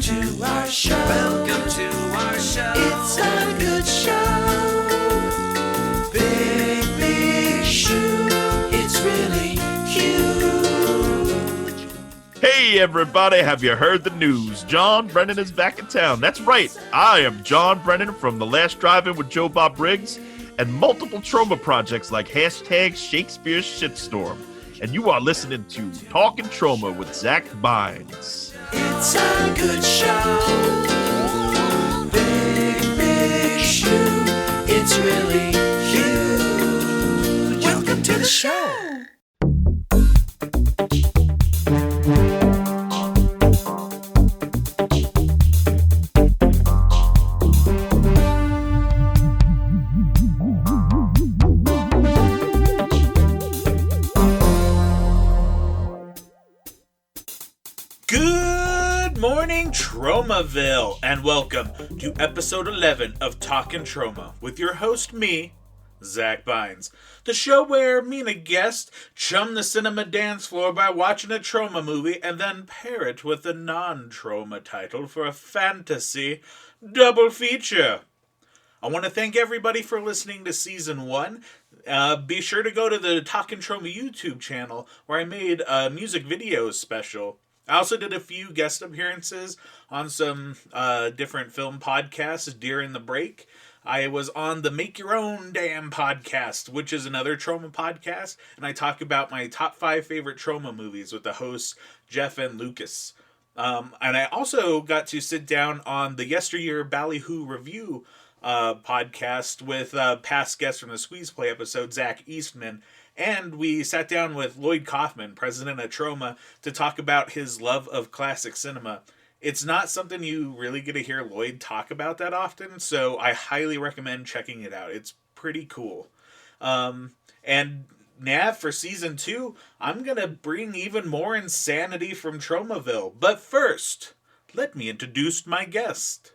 to our show. Welcome to our show. It's a good show. Big, big shoe. It's really huge. Hey everybody, have you heard the news? John Brennan is back in town. That's right, I am John Brennan from The Last Drive-In with Joe Bob Briggs and multiple Troma projects like #Shakespeare's Shitstorm. And you are listening to Talkin Troma with Zack Bynes. It's a good show. Big, big shoe. It's really huge. Welcome to the show. Good morning, Tromaville, and welcome to episode 11 of Talkin Troma with your host, me, Zack Bynes. The show where me and a guest chum the cinema dance floor by watching a Troma movie and then pair it with a non-Troma title for a fantasy double feature. I want to thank everybody for listening to Season 1. Be sure to go to the Talkin Troma YouTube channel where I made a music video special. I also did a few guest appearances on some different film podcasts during the break. I was on the Make Your Own Damn podcast, which is another Troma podcast, and I talk about my top 5 favorite Troma movies with the hosts Jeff and Lucas. And I also got to sit down on the Yesteryear Ballyhoo Review podcast with past guest from the Squeeze Play episode, Zach Eastman. And we sat down with Lloyd Kaufman, president of Troma, to talk about his love of classic cinema. It's not something you really get to hear Lloyd talk about that often, so I highly recommend checking it out. It's pretty cool. And now for season 2, I'm going to bring even more insanity from Tromaville. But first, let me introduce my guest.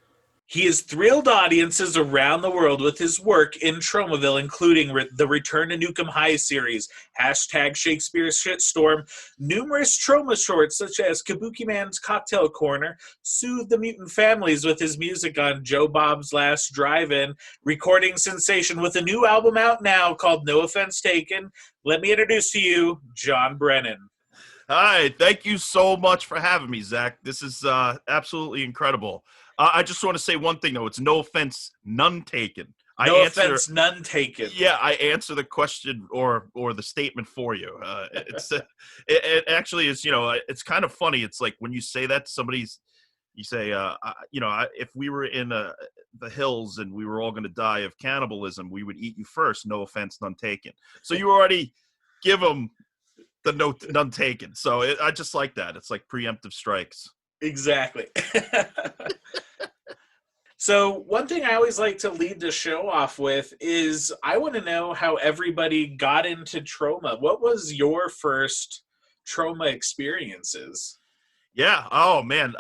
He has thrilled audiences around the world with his work in Tromaville, including the Return to Nukem High series, #Shakespeare's Shitstorm, numerous Troma shorts such as Kabuki Man's Cocktail Corner, soothed the mutant families with his music on Joe Bob's Last Drive-In, recording sensation with a new album out now called No Offence Taken. Let me introduce to you, John Brennan. Hi, thank you so much for having me, Zach. This is absolutely incredible. I just want to say one thing, though. It's no offense, none taken. No offense, none taken. Yeah, I answer the question or the statement for you. It actually is, it's kind of funny. It's like when you say that to somebody, you say, if we were in the hills and we were all going to die of cannibalism, we would eat you first. No offense, none taken. So you already give them the none taken. So I just like that. It's like preemptive strikes. Exactly. So one thing I always like to lead the show off with is I want to know how everybody got into Troma. What was your first Troma experiences? Yeah. Oh man.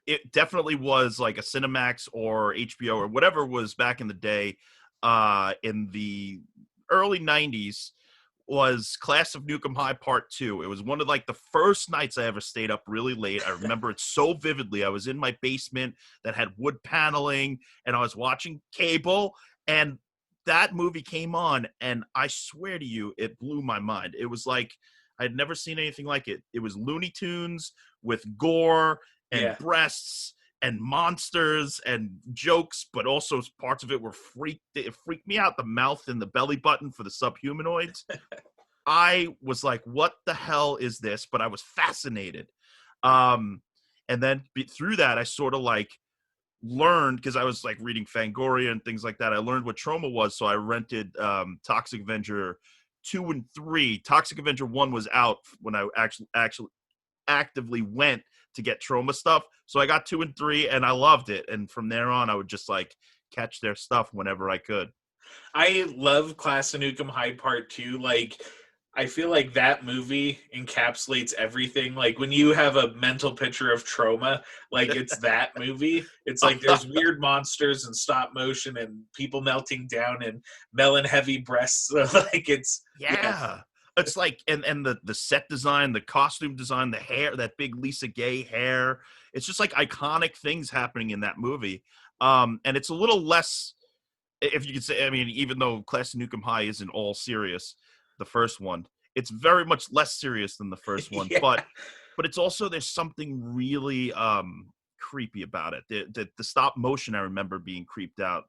It definitely was like a Cinemax or HBO or whatever was back in the day, in the early 90s. Was Class of Nukem High Part 2. It was one of like the first nights I ever stayed up really late. I remember it so vividly. I was in my basement that had wood paneling and I was watching cable and that movie came on and I swear to you, it blew my mind. It was like, I'd never seen anything like it. It was Looney Tunes with gore and breasts and monsters and jokes, but also parts of it were it freaked me out. The mouth and the belly button for the subhumanoids. I was like, what the hell is this? But I was fascinated. And then through that, I sort of like learned, because I was like reading Fangoria and things like that. I learned what Troma was. So I rented Toxic Avenger 2 and 3. Toxic Avenger 1 was out when I actually actively went to get Troma stuff. So I got 2 and 3 and I loved it. And from there on, I would just like catch their stuff whenever I could. I love Class of Nukem High Part 2. Like, I feel like that movie encapsulates everything. Like when you have a mental picture of Troma, like it's that movie. It's like there's weird monsters and stop motion and people melting down and melon heavy breasts. Like it's yeah. It's like, and the set design, the costume design, the hair, that big Lisa Gay hair. It's just like iconic things happening in that movie. And it's a little less, if you could say, I mean, even though Class of Nukem High isn't all serious, the first one, it's very much less serious than the first one. Yeah. But it's also, there's something really creepy about it. The stop motion, I remember being creeped out.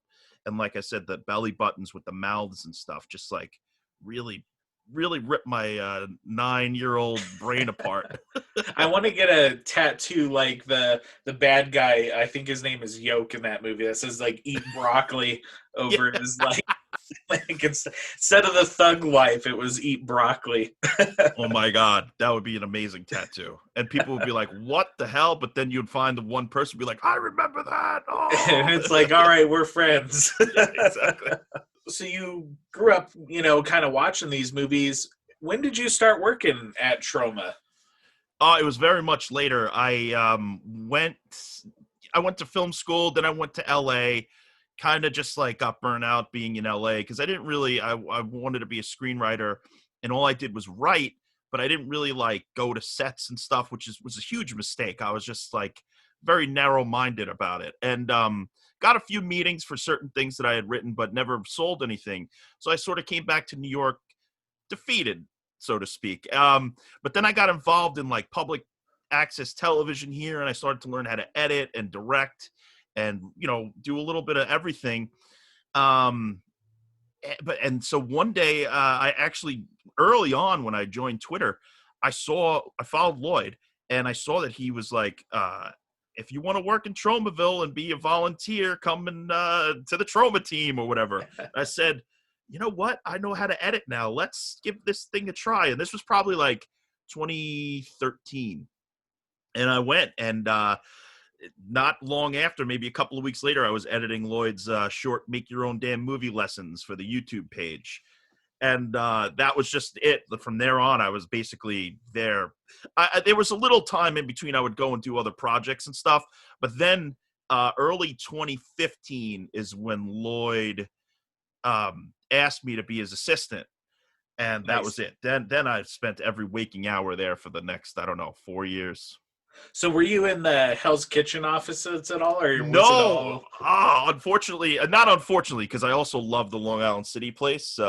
And like I said, the belly buttons with the mouths and stuff, just like really ripped my 9-year-old brain apart. I want to get a tattoo like the bad guy. I think his name is Yoke in that movie. That says like "eat broccoli" over his like instead of the thug life, it was "eat broccoli." Oh my God, that would be an amazing tattoo. And people would be like, "What the hell?" But then you'd find the one person be like, "I remember that." Oh. And it's like, all right, we're friends. Yeah, exactly. So you grew up, kind of watching these movies. When did you start working at Troma? It was very much later. I went to film school, then I went to LA, kind of just like got burnt out being in LA because I didn't really, I wanted to be a screenwriter and all I did was write, but I didn't really like go to sets and stuff, which was a huge mistake. I was just like very narrow-minded about it. And got a few meetings for certain things that I had written, but never sold anything. So I sort of came back to New York defeated, so to speak. But then I got involved in like public access television here, and I started to learn how to edit and direct and, do a little bit of everything. And so one day, I actually, early on when I joined Twitter, I followed Lloyd, and I saw that he was like, if you want to work in Tromaville and be a volunteer, come to the Troma team or whatever. I said, you know what? I know how to edit now. Let's give this thing a try. And this was probably like 2013. And I went, and not long after, maybe a couple of weeks later, I was editing Lloyd's short Make Your Own Damn Movie lessons for the YouTube page. And that was just it. From there on, I was basically there. There was a little time in between. I would go and do other projects and stuff. But then early 2015 is when Lloyd asked me to be his assistant. And that was it. Then I spent every waking hour there for the next, 4 years. So were you in the Hell's Kitchen offices at all? Or No. Unfortunately, not unfortunately, because I also love the Long Island City place.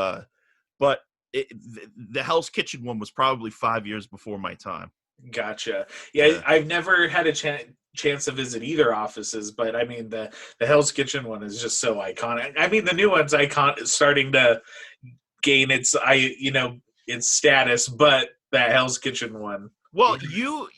But the Hell's Kitchen one was probably 5 years before my time. Gotcha. Yeah. I've never had a chance to visit either offices, but I mean the Hell's Kitchen one is just so iconic. I mean the new one's starting to gain its status, but that Hell's Kitchen one. Well, you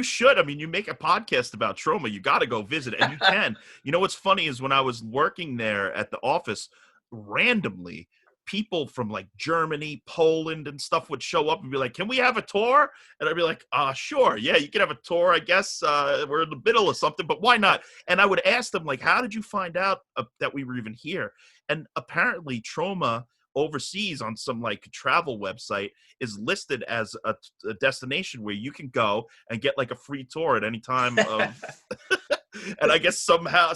should. I mean, you make a podcast about Troma. You got to go visit it, and you can. What's funny is when I was working there at the office, randomly, people from like Germany, Poland, and stuff would show up and be like, "Can we have a tour?" And I'd be like, "Sure, yeah, you can have a tour. I guess we're in the middle of something, but why not?" And I would ask them like, "How did you find out that we were even here?" And apparently, Troma overseas on some like travel website is listed as a destination where you can go and get like a free tour at any time of and I guess somehow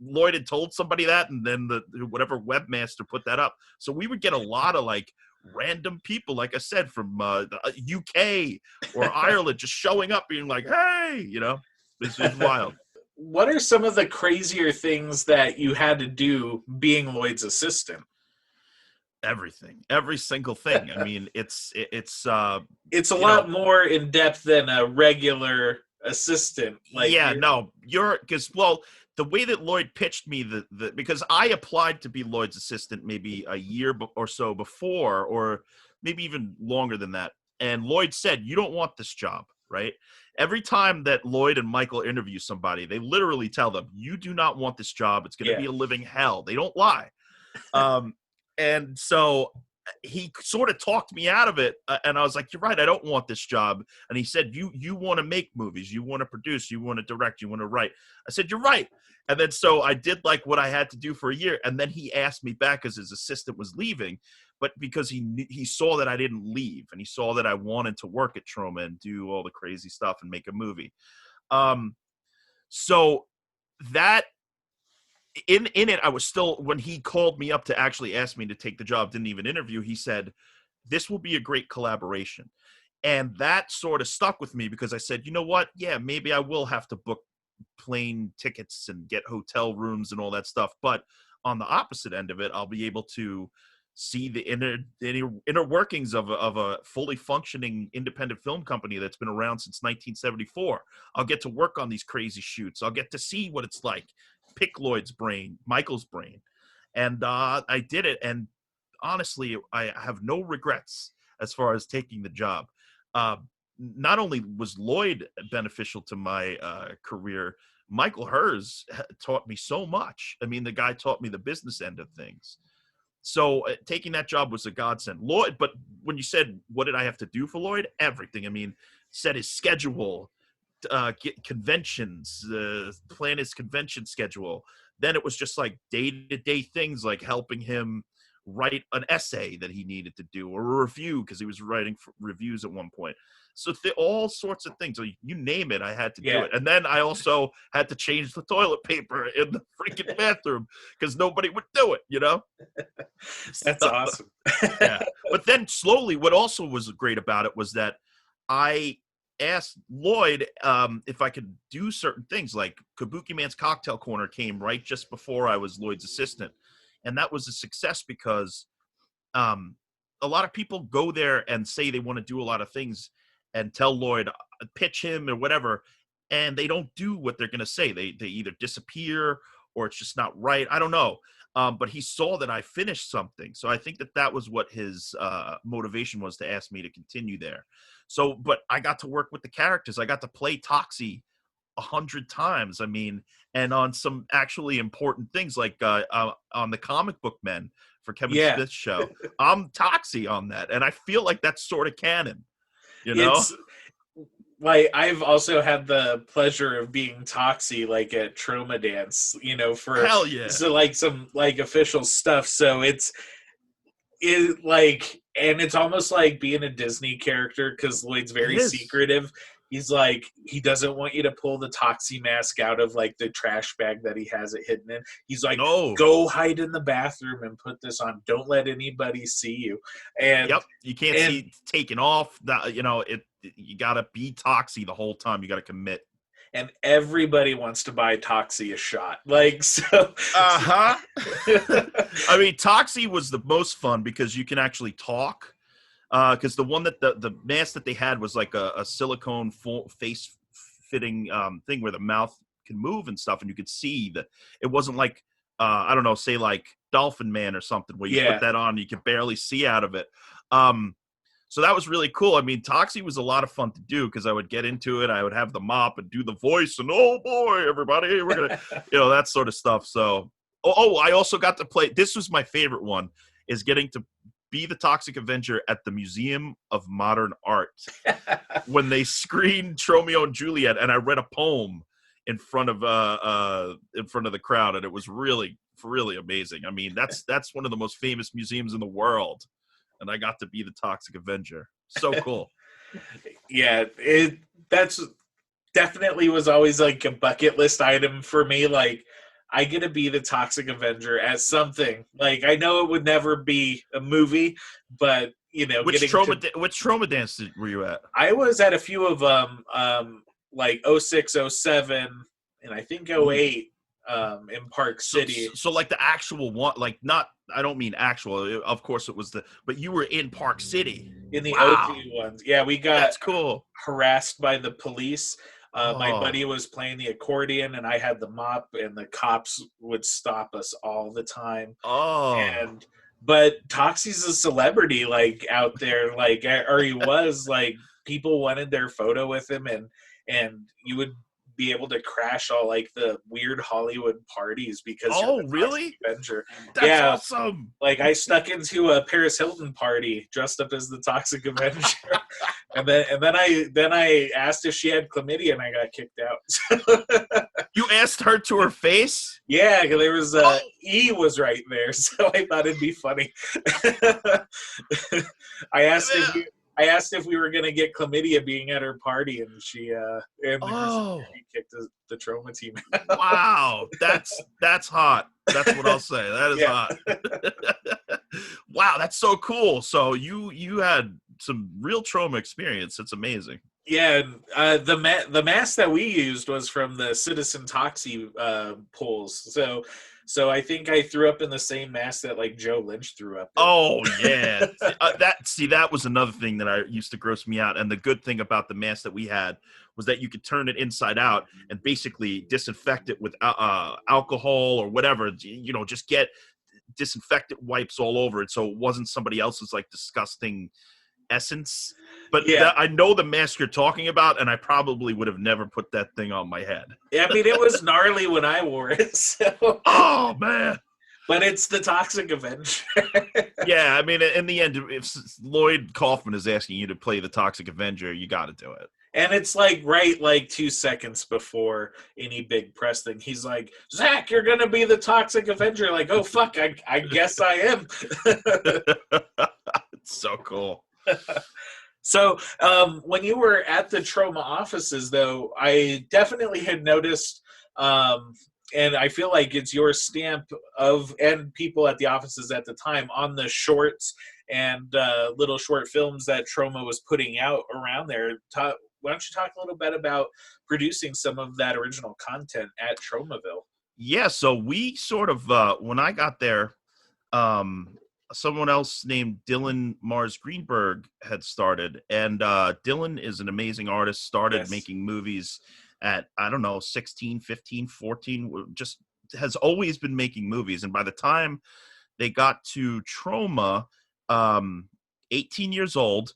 Lloyd had told somebody that, and then whatever webmaster put that up. So we would get a lot of like random people, like I said, from the UK or Ireland just showing up being like, "Hey," it's wild. What are some of the crazier things that you had to do being Lloyd's assistant? Everything, every single thing. I mean, it's a lot more in depth than a regular assistant. The way that Lloyd pitched me because I applied to be Lloyd's assistant maybe a year or so before, or maybe even longer than that. And Lloyd said, "You don't want this job," right? Every time that Lloyd and Michael interview somebody, they literally tell them, "You do not want this job. It's going to be a living hell." They don't lie. And so he sort of talked me out of it, and I was like, "You're right, I don't want this job." And he said, you want to make movies, you want to produce, you want to direct, you want to write. I said, "You're right." And then so I did like what I had to do for a year, and then he asked me back because his assistant was leaving, but because he saw that I didn't leave, and he saw that I wanted to work at Troma and do all the crazy stuff and make a movie. So that in it, I was still, when he called me up to actually ask me to take the job, didn't even interview, he said, this will be a great collaboration. And that sort of stuck with me because I said, you know what? Yeah, maybe I will have to book plane tickets and get hotel rooms and all that stuff. But on the opposite end of it, I'll be able to see the inner workings of a fully functioning independent film company that's been around since 1974. I'll get to work on these crazy shoots. I'll get to see what it's like, pick Lloyd's brain, Michael's brain. And I did it. And honestly, I have no regrets as far as taking the job. Not only was Lloyd beneficial to my career, Michael Hers taught me so much. I mean, the guy taught me the business end of things. So taking that job was a godsend. Lloyd, but when you said, what did I have to do for Lloyd? Everything. I mean, set his schedule, get conventions, plan his convention schedule. Then it was just like day-to-day things like helping him write an essay that he needed to do, or a review because he was writing reviews at one point. So all sorts of things. So you name it, I had to do it. And then I also had to change the toilet paper in the freaking bathroom because nobody would do it, you know? That's awesome. Yeah. But then slowly, what also was great about it was that I asked Lloyd if I could do certain things. Like Kabuki Man's Cocktail Corner came right just before I was Lloyd's assistant. And that was a success because a lot of people go there and say they want to do a lot of things and tell Lloyd, pitch him or whatever, and they don't do what they're going to say. They either disappear or it's just not right. I don't know. But he saw that I finished something. So I think that was what his motivation was to ask me to continue there. So, but I got to work with the characters. I got to play Toxie 100 times. I mean, and on some actually important things like on the Comic Book Men for Kevin Smith's show, I'm Toxie on that. And I feel like that's sort of canon, you know? It's, like, I've also had the pleasure of being Toxie, like, at Troma Dance, you know, for Hell yeah. So, like, some, like, official stuff. So it like, and it's almost like being a Disney character because Lloyd's very secretive. He's like, he doesn't want you to pull the Toxie mask out of, like, the trash bag that he has it hidden in. He's like, go hide in the bathroom and put this on. Don't let anybody see you. And you can't see it taken off. You know, you got to be Toxie the whole time. You got to commit. And everybody wants to buy Toxie a shot. Like, so. I mean, Toxie was the most fun because you can actually talk. Because the one that the mask that they had was like a silicone face fitting thing where the mouth can move and stuff, and you could see that it wasn't like I don't know, say like Dolphin Man or something where you put that on, you could barely see out of it. So that was really cool. I mean, Toxie was a lot of fun to do because I would get into it. I would have the mop and do the voice and, oh boy, everybody, we're gonna, you know, that sort of stuff. So, I also got to play. This was my favorite one, is getting to be the Toxic Avenger at the Museum of Modern Art when they screened Romeo and Juliet, and I read a poem in front of the crowd, and it was really amazing. I mean, that's one of the most famous museums in the world, and I got to be the Toxic Avenger. So cool. Yeah, that's definitely was always like a bucket list item for me. Like, I get to be the Toxic Avenger as something. Like, I know it would never be a movie, but, you know. Which Troma Dance were you at? I was at a few of them, like 06, 07, and I think 08 in Park City. So like the actual one, like not, I don't mean actual, of course it was but you were in Park City. In the OG ones. Yeah, we got That's cool. harassed by the police. My buddy was playing the accordion, and I had the mop, and the cops would stop us all the time. But Toxie's a celebrity, like, out there, like, or he was, like, people wanted their photo with him, and you would be able to crash all, like, the weird Hollywood parties because you're the really? Toxic Avenger. That's awesome. Like, I snuck into a Paris Hilton party dressed up as the Toxic Avenger. And then I asked if she had chlamydia, and I got kicked out. You asked her to her face? Yeah, there was E was right there, so I thought it'd be funny. I asked if we were gonna get chlamydia being at her party, and she kicked the Troma team out. Wow, that's hot. That's what I'll say. That is hot. Wow, that's so cool. So you had some real Troma experience. It's amazing. Yeah, the mask that we used was from the Citizen Toxie polls. So I think I threw up in the same mask that like Joe Lynch threw up in. Oh yeah, that was another thing that I used to gross me out. And the good thing about the mask that we had was that you could turn it inside out and basically disinfect it with alcohol or whatever. Just get disinfectant wipes all over it, so it wasn't somebody else's like disgusting essence. But Yeah. I know the mask you're talking about, and I probably would have never put that thing on my head. I mean, it was gnarly when I wore it. So. Oh man. But it's the Toxic Avenger. Yeah, I mean, in the end, if Lloyd Kaufman is asking you to play the Toxic Avenger, you got to do it. And it's like right 2 seconds before any big press thing. He's like, Zack, you're going to be the Toxic Avenger. Like, oh, fuck, I guess I am. It's so cool. So when you were at the Troma offices, though, I definitely had noticed, and I feel like it's your stamp and people at the offices at the time on the shorts and little short films that Troma was putting out around there. Why don't you talk a little bit about producing some of that original content at Tromaville? Yeah, so we sort of, when I got there, someone else named Dylan Mars Greenberg had started. And Dylan is an amazing artist, started making movies at, 16, 15, 14, just has always been making movies. And by the time they got to Troma, 18 years old,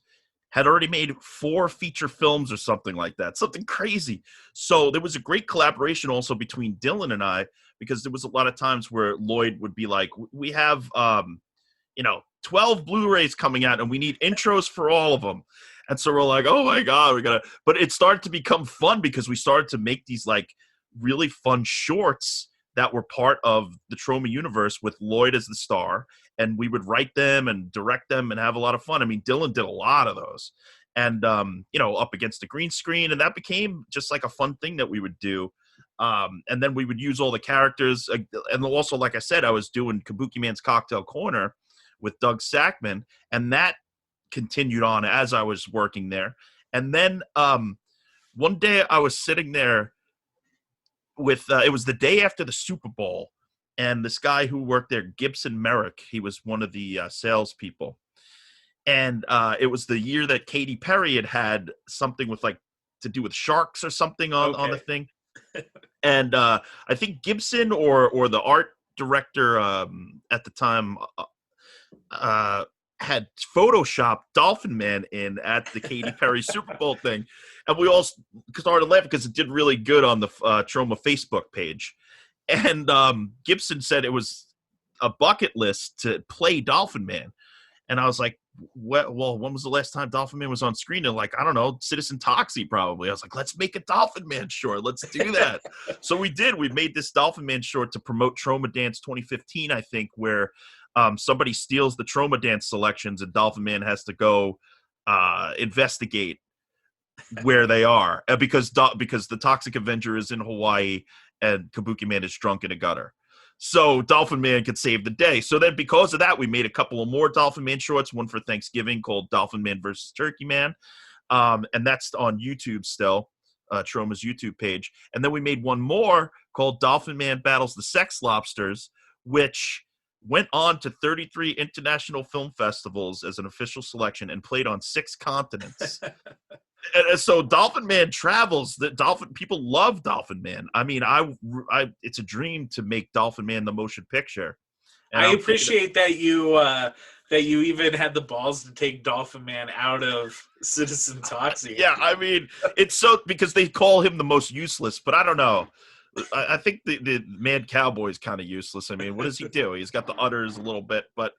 had already made 4 feature films or something like that, something crazy. So there was a great collaboration also between Dylan and I, because there was a lot of times where Lloyd would be like, we have, 12 Blu-rays coming out and we need intros for all of them. And so we're like, oh my God, but it started to become fun because we started to make these like really fun shorts that were part of the Troma universe with Lloyd as the star. And we would write them and direct them and have a lot of fun. I mean, Dylan did a lot of those and, up against the green screen. And that became just like a fun thing that we would do. And then we would use all the characters. And also, like I said, I was doing Kabuki Man's Cocktail Corner with Doug Sackman. And that continued on as I was working there. And then one day I was sitting there with, it was the day after the Super Bowl. And this guy who worked there, Gibson Merrick, he was one of the salespeople. And it was the year that Katy Perry had something with like to do with sharks or something on the thing. And I think Gibson or the art director at the time had photoshopped Dolphin Man in at the Katy Perry Super Bowl thing. And we all started laughing because it did really good on the Troma Facebook page. And Gibson said it was a bucket list to play Dolphin Man. And I was like, well, when was the last time Dolphin Man was on screen? And like, I don't know, Citizen Toxie probably. I was like, let's make a Dolphin Man short. Let's do that. So we did. We made this Dolphin Man short to promote Troma Dance 2015, I think, where somebody steals the Troma Dance selections and Dolphin Man has to go investigate where they are. Because the Toxic Avenger is in Hawaii and Kabuki Man is drunk in a gutter. So Dolphin Man could save the day. So then because of that, we made a couple of more Dolphin Man shorts, one for Thanksgiving called Dolphin Man versus Turkey Man. And that's on YouTube still, Troma's YouTube page. And then we made one more called Dolphin Man Battles the Sex Lobsters, which went on to 33 international film festivals as an official selection and played on 6 continents. And so Dolphin Man travels. People love Dolphin Man. I mean, it's a dream to make Dolphin Man the motion picture. And I appreciate that you even had the balls to take Dolphin Man out of Citizen Toxie. Yeah, I mean, it's so because they call him the most useless, but I don't know. I think the Mad Cowboy is kind of useless. I mean, what does he do? He's got the udders a little bit, but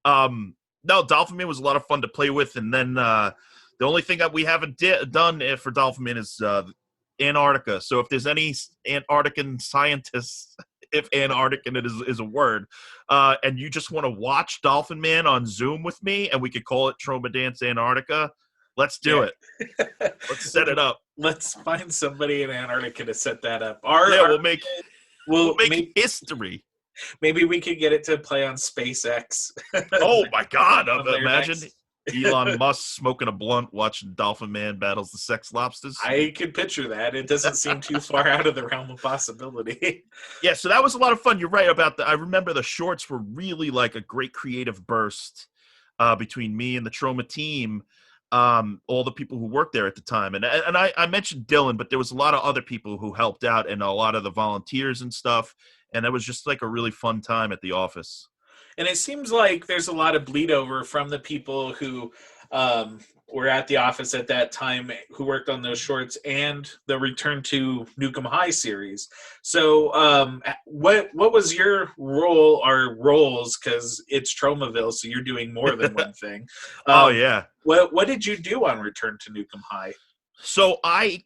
no, Dolphin Man was a lot of fun to play with, and then. The only thing that we haven't done for Dolphin Man is Antarctica. So if there's any Antarctican scientists, if Antarctican is a word, and you just want to watch Dolphin Man on Zoom with me, and we could call it Troma Dance Antarctica, let's do it. Let's set it up. Let's find somebody in Antarctica to set that up. We'll make history. Maybe we could get it to play on SpaceX. Oh my God! On their Imagine next- Elon Musk smoking a blunt, watching Dolphin Man battles the sex lobsters. I could picture that. It doesn't seem too far out of the realm of possibility. Yeah, so that was a lot of fun. You're right about I remember the shorts were really like a great creative burst between me and the Troma team. All the people who worked there at the time, and I mentioned Dylan, but there was a lot of other people who helped out, and a lot of the volunteers and stuff. And it was just like a really fun time at the office. And it seems like there's a lot of bleed over from the people who were at the office at that time who worked on those shorts and the Return to Nukem High series. So what was your role or roles, because it's Tromaville, so you're doing more than one thing. Oh yeah. What did you do on Return to Nukem High? So I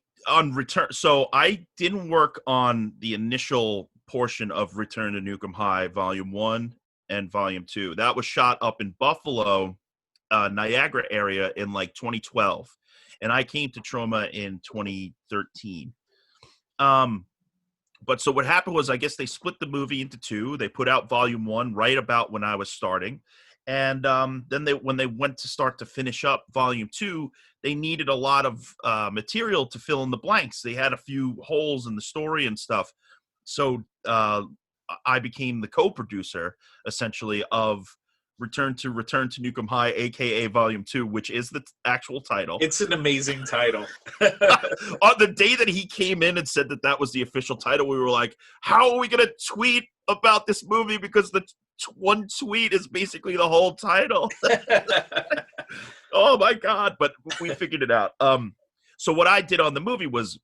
didn't work on the initial portion of Return to Nukem High Volume 1 and Volume 2. That was shot up in Buffalo, Niagara area in like 2012. And I came to Troma in 2013. But so what happened was, I guess they split the movie into two. They put out Volume 1 right about when I was starting. And then when they went to start to finish up Volume 2, they needed a lot of material to fill in the blanks. They had a few holes in the story and stuff. So I became the co-producer, essentially, of Return to Nukem High, a.k.a. Volume 2, which is the actual title. It's an amazing title. On the day that he came in and said that was the official title, we were like, how are we going to tweet about this movie? Because the one tweet is basically the whole title. Oh, my God. But we figured it out. So what I did on the movie was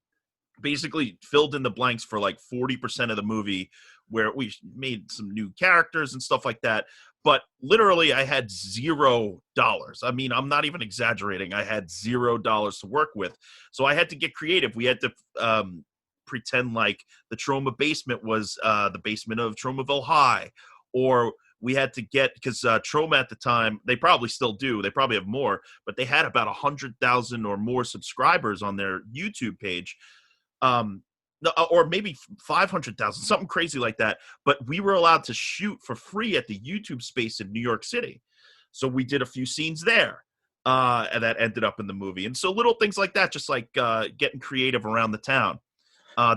basically filled in the blanks for like 40% of the movie, where we made some new characters and stuff like that. But literally, I had $0. I mean, I'm not even exaggerating. I had $0 to work with. So I had to get creative. We had to pretend like the Troma basement was the basement of Tromaville High. Or we had to get, because Troma at the time, they probably still do. They probably have more. But they had about 100,000 or more subscribers on their YouTube page. Or maybe 500,000, something crazy like that. But we were allowed to shoot for free at the YouTube space in New York City. So we did a few scenes there, and that ended up in the movie. And so little things like that, just like getting creative around the town.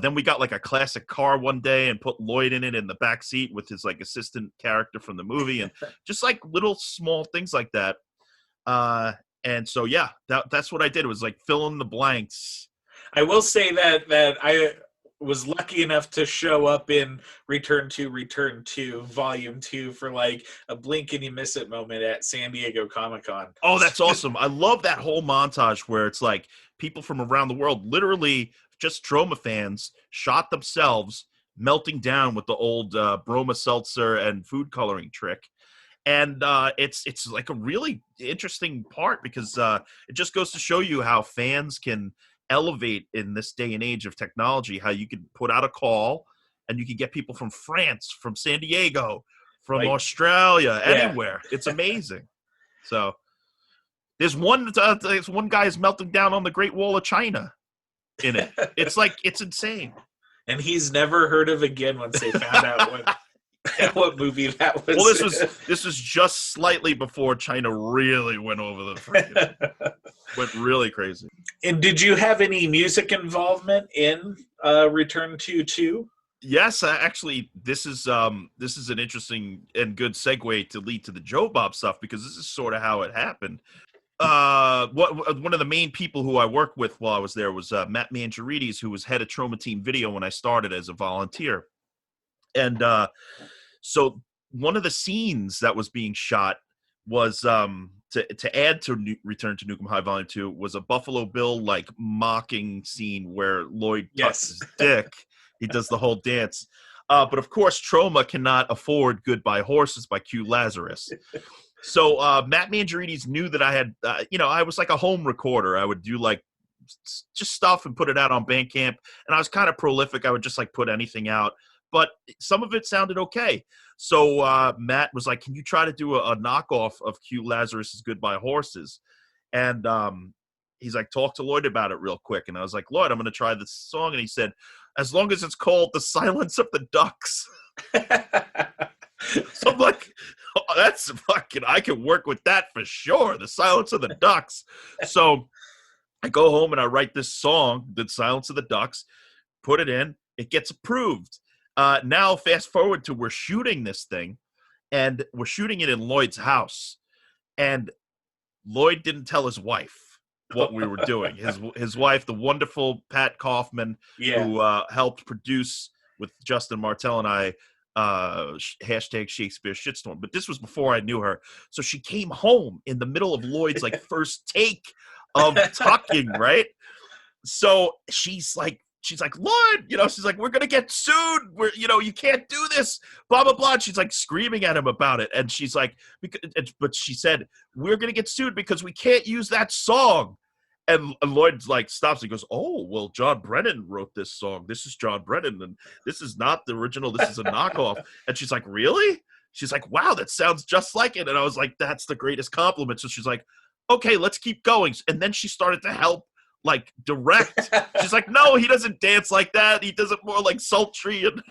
Then we got like a classic car one day and put Lloyd in it in the back seat with his like assistant character from the movie, and just like little small things like that. And so, yeah, that's what I did. It was like fill in the blanks. I will say that I was lucky enough to show up in Return to Volume 2 for like a blink and you miss it moment at San Diego Comic-Con. Oh, that's awesome. I love that whole montage where it's like people from around the world, literally just Troma fans, shot themselves melting down with the old Broma seltzer and food coloring trick. And it's like a really interesting part, because it just goes to show you how fans can elevate in this day and age of technology, how you can put out a call and you can get people from France, from San Diego, from Australia, anywhere. It's amazing. So there's one guy is melting down on the Great Wall of China in it. It's like, it's insane. And he's never heard of again once they found out what movie that was. Well, this was just slightly before China really went over the freaking went really crazy. And did you have any music involvement in Return to 2? Yes, actually, this is an interesting and good segue to lead to the Joe Bob stuff, because this is sort of how it happened. One of the main people who I worked with while I was there was Matt Mangiarides, who was head of Troma Team Video when I started as a volunteer. And so one of the scenes that was being shot was to add to Return to Nukem High Volume 2 was a Buffalo Bill like mocking scene where Lloyd tucks his dick. He does the whole dance. But of course, Troma cannot afford Goodbye Horses by Q Lazarus. So Matt Mangiarides knew that I had, I was like a home recorder. I would do like just stuff and put it out on Bandcamp. And I was kind of prolific. I would just like put anything out. But some of it sounded okay. So Matt was like, can you try to do a knockoff of Q Lazarus's Goodbye Horses? And he's like, talk to Lloyd about it real quick. And I was like, Lloyd, I'm going to try this song. And he said, as long as it's called The Silence of the Ducks. So I'm like, oh, that's fucking, I can work with that for sure. The Silence of the Ducks. So I go home and I write this song, The Silence of the Ducks, put it in, it gets approved. Now fast forward to we're shooting this thing, and we're shooting it in Lloyd's house. And Lloyd didn't tell his wife what we were doing. His wife, the wonderful Pat Kaufman, who helped produce with Justin Martell and I, hashtag Shakespeare Shitstorm. But this was before I knew her. So she came home in the middle of Lloyd's like first take of Talking, right? So she's like, Lloyd, she's like, we're going to get sued. You can't do this, blah, blah, blah. And she's like screaming at him about it. And she's like, but she said, we're going to get sued because we can't use that song. And Lloyd like stops and goes, oh, well, John Brennan wrote this song. This is John Brennan. And this is not the original. This is a knockoff. And she's like, really? She's like, wow, that sounds just like it. And I was like, that's the greatest compliment. So she's like, okay, let's keep going. And then she started to help like direct. She's like, no, he doesn't dance like that. He does it more like sultry. And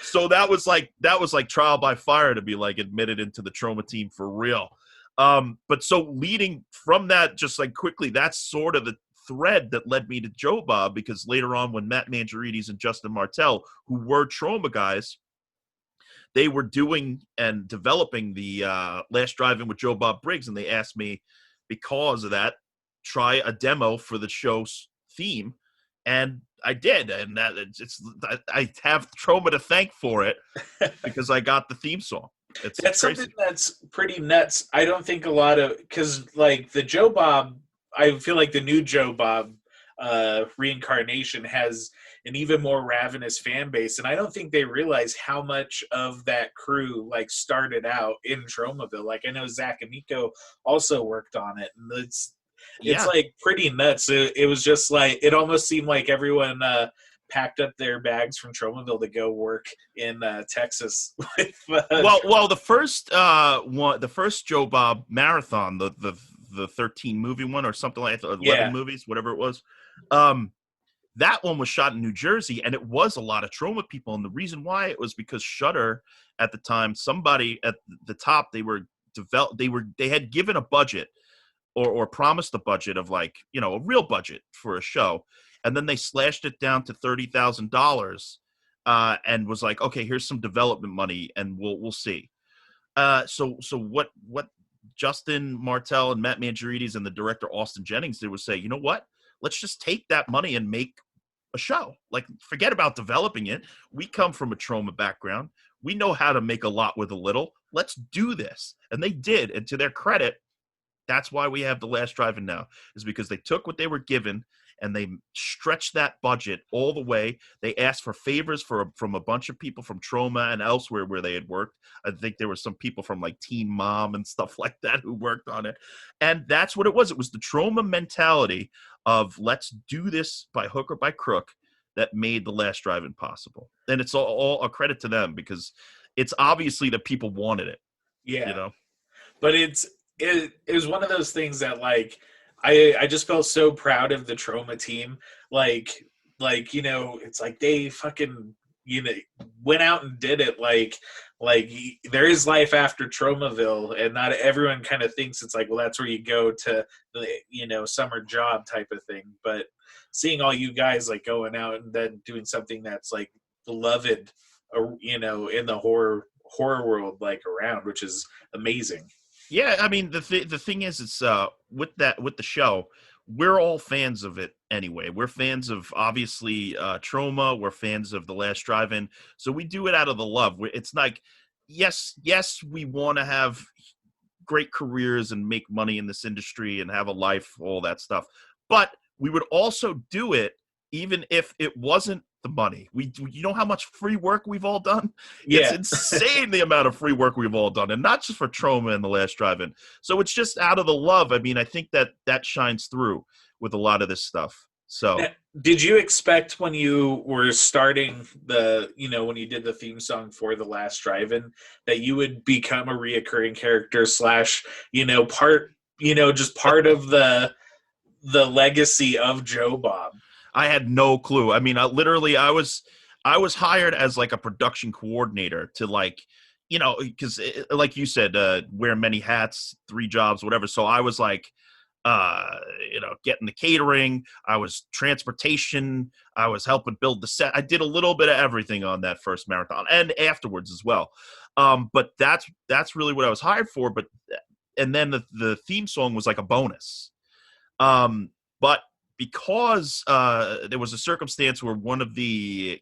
so that was like trial by fire to be like admitted into the Troma team for real. But so leading from that, just like quickly, that's sort of the thread that led me to Joe Bob, because later on when Matt Mangiarides and Justin Martell, who were Troma guys, they were doing and developing the Last Drive-In with Joe Bob Briggs, and they asked me, because of that, try a demo for the show's theme, and I did, and I have Troma to thank for it because I got the theme song. That's something that's pretty nuts. I don't think a lot of, because like the Joe Bob, I feel like the new Joe Bob reincarnation has an even more ravenous fan base, and I don't think they realize how much of that crew like started out in Tromaville. Like I know Zack and Nico also worked on it, and it's like pretty nuts. It was just like, it almost seemed like everyone packed up their bags from Tromaville to go work in Texas. With, well, the first Joe Bob marathon, the 13 movie one or something like that, 11 movies, whatever it was. That one was shot in New Jersey, and it was a lot of Troma people. And the reason why it was because Shudder at the time, somebody at the top, they had given a budget or promised a budget of like, a real budget for a show. And then they slashed it down to $30,000 and was like, okay, here's some development money and we'll see. So what Justin Martell and Matt Mangiarides and the director Austin Jennings did was say, you know what? Let's just take that money and make a show. Like, forget about developing it. We come from a Troma background. We know how to make a lot with a little. Let's do this. And they did. And to their credit, that's why we have The Last Drive-In now, is because they took what they were given and they stretched that budget all the way. They asked for favors from a bunch of people from Troma and elsewhere where they had worked. I think there were some people from like Teen Mom and stuff like that who worked on it. And that's what it was. It was the Troma mentality of let's do this by hook or by crook that made The Last Drive-In possible. And it's all a credit to them, because it's obviously that people wanted it. Yeah. But it was one of those things that like, I just felt so proud of the Troma team. Like, it's like they fucking, went out and did it. Like there is life after Tromaville, and not everyone kind of thinks it's like, well, that's where you go to the, summer job type of thing. But seeing all you guys like going out and then doing something that's like beloved, in the horror world, like around, which is amazing. Yeah, I mean the thing is, it's with the show, we're all fans of it anyway. We're fans of obviously Troma. We're fans of The Last Drive-In, so we do it out of the love. It's like, yes, we want to have great careers and make money in this industry and have a life, all that stuff. But we would also do it even if it wasn't the money. You know how much free work we've all done? Yeah. It's insane the amount of free work we've all done, and not just for Troma and The Last Drive-In. So it's just out of the love. I mean, I think that shines through with a lot of this stuff. So now, did you expect when you were starting when you did the theme song for The Last Drive-In that you would become a reoccurring character part of the legacy of Joe Bob? I had no clue. I mean, I was I was hired as like a production coordinator to like, because like you said, wear many hats, 3 jobs, whatever. So I was like, getting the catering. I was transportation. I was helping build the set. I did a little bit of everything on that first marathon and afterwards as well. But that's really what I was hired for. And then the theme song was like a bonus. But because there was a circumstance where one of the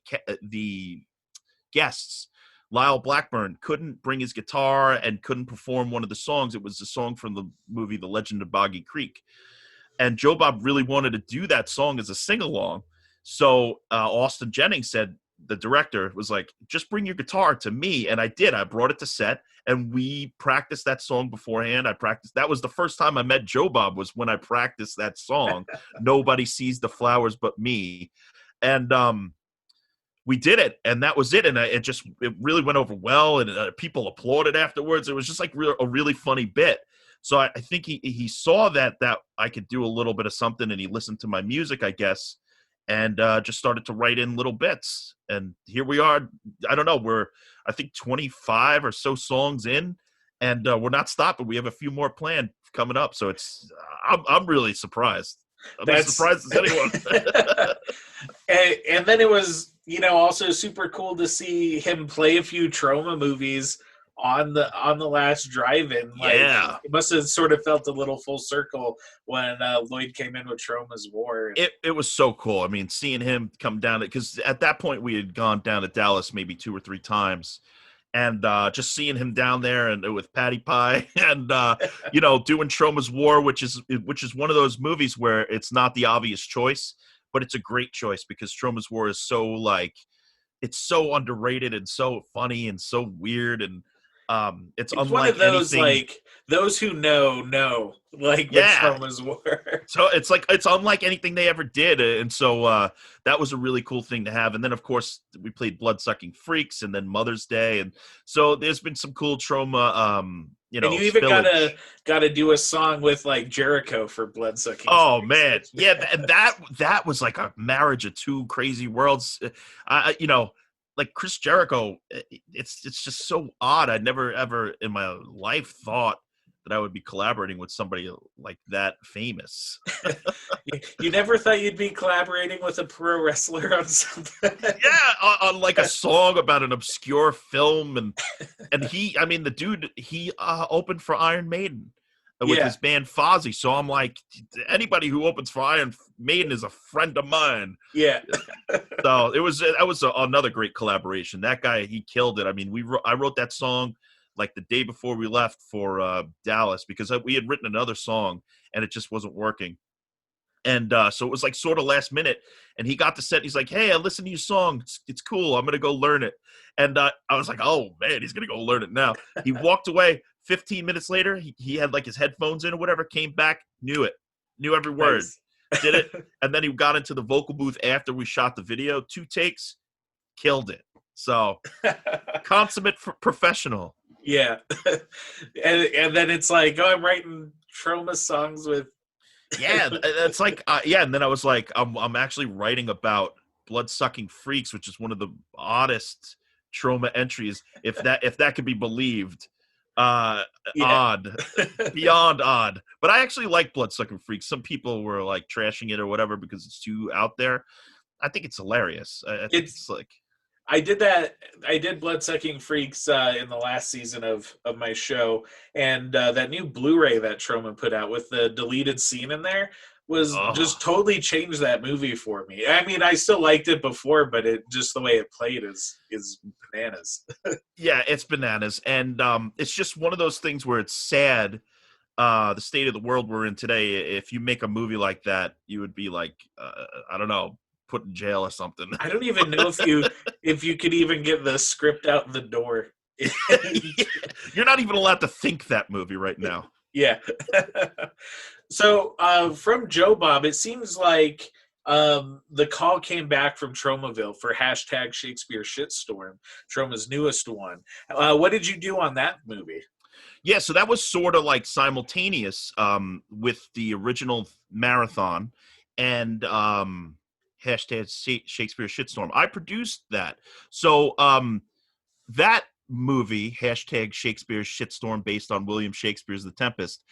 guests, Lyle Blackburn, couldn't bring his guitar and couldn't perform one of the songs. It was the song from the movie The Legend of Boggy Creek. And Joe Bob really wanted to do that song as a sing-along. So Austin Jennings said, the director was like, just bring your guitar to me. And I did. I brought it to set, and we practiced that song beforehand. That was the first time I met Joe Bob, was when I practiced that song. Nobody Sees the Flowers But Me. And we did it, and that was it. And it really went over well, and people applauded afterwards. It was just like a really funny bit. So I think he saw that I could do a little bit of something, and he listened to my music, I guess, and just started to write in little bits. And here we are. I don't know. We're, I think, 25 or so songs in, and we're not stopping. We have a few more planned coming up. So I'm really surprised. I'm as surprised as anyone. and then it was, also super cool to see him play a few Troma movies on the last drive-in. Yeah, it must have sort of felt a little full circle when Lloyd came in with Troma's War. It was so cool. I mean, seeing him come down, because at that point we had gone down to Dallas maybe 2 or 3 times, and just seeing him down there and with Patty Pie and doing Troma's War, which is one of those movies where it's not the obvious choice, but it's a great choice because Troma's War is so it's so underrated and so funny and so weird, and it's unlike one of those anything. Those who know with Troma's War. So it's unlike anything they ever did, and so that was a really cool thing to have. And then of course we played Bloodsucking Freaks, and then Mother's Day, and so there's been some cool Troma. And you even gotta do a song with Jericho for Bloodsucking. Oh Freaks. Man, yeah, and that was like a marriage of 2 crazy worlds. Like Chris Jericho, it's just so odd. I never ever in my life thought that I would be collaborating with somebody like that famous. You never thought you'd be collaborating with a pro wrestler on something? Yeah, on like a song about an obscure film, and the dude, he opened for Iron Maiden with his band Fozzy. So I'm like, anybody who opens for Iron Maiden is a friend of mine. Yeah. So that was another great collaboration. That guy, he killed it. I mean, I wrote that song like the day before we left for Dallas, because we had written another song and it just wasn't working. And so it was like sort of last minute, and he got the set. And he's like, "Hey, I listened to your song. It's cool. I'm going to go learn it." And I was like, "Oh man, he's going to go learn it now." He walked away. 15 minutes later, he had like his headphones in or whatever, came back, knew every word, did it. And then he got into the vocal booth after we shot the video, 2 takes, killed it. So consummate professional. Yeah. and then it's like, I'm writing Troma songs with. Yeah, it's like, and then I was like, I'm actually writing about Bloodsucking Freaks, which is one of the oddest Troma entries, if that could be believed. Odd, beyond odd. But I actually like Bloodsucking Freaks. Some people were like trashing it or whatever because it's too out there. I think it's hilarious. I think it's like, I did that. I did Bloodsucking Freaks in the last season of my show, and that new Blu-ray that Troma put out with the deleted scene in there was just totally changed that movie for me. I mean, I still liked it before, but it just the way it played is bananas. Yeah, it's bananas, and it's just one of those things where it's sad. The state of the world we're in today. If you make a movie like that, you would be like, I don't know, put in jail or something. I don't even know if you could even get the script out the door. You're not even allowed to think that movie right now. Yeah. So from Joe Bob, it seems like the call came back from Tromaville for #Shakespeare Shitstorm, Troma's newest one. What did you do on that movie? Yeah, so that was sort of like simultaneous with the original marathon, and hashtag Shakespeare shitstorm. I produced that. So that movie, hashtag Shakespeare shitstorm, based on William Shakespeare's The Tempest,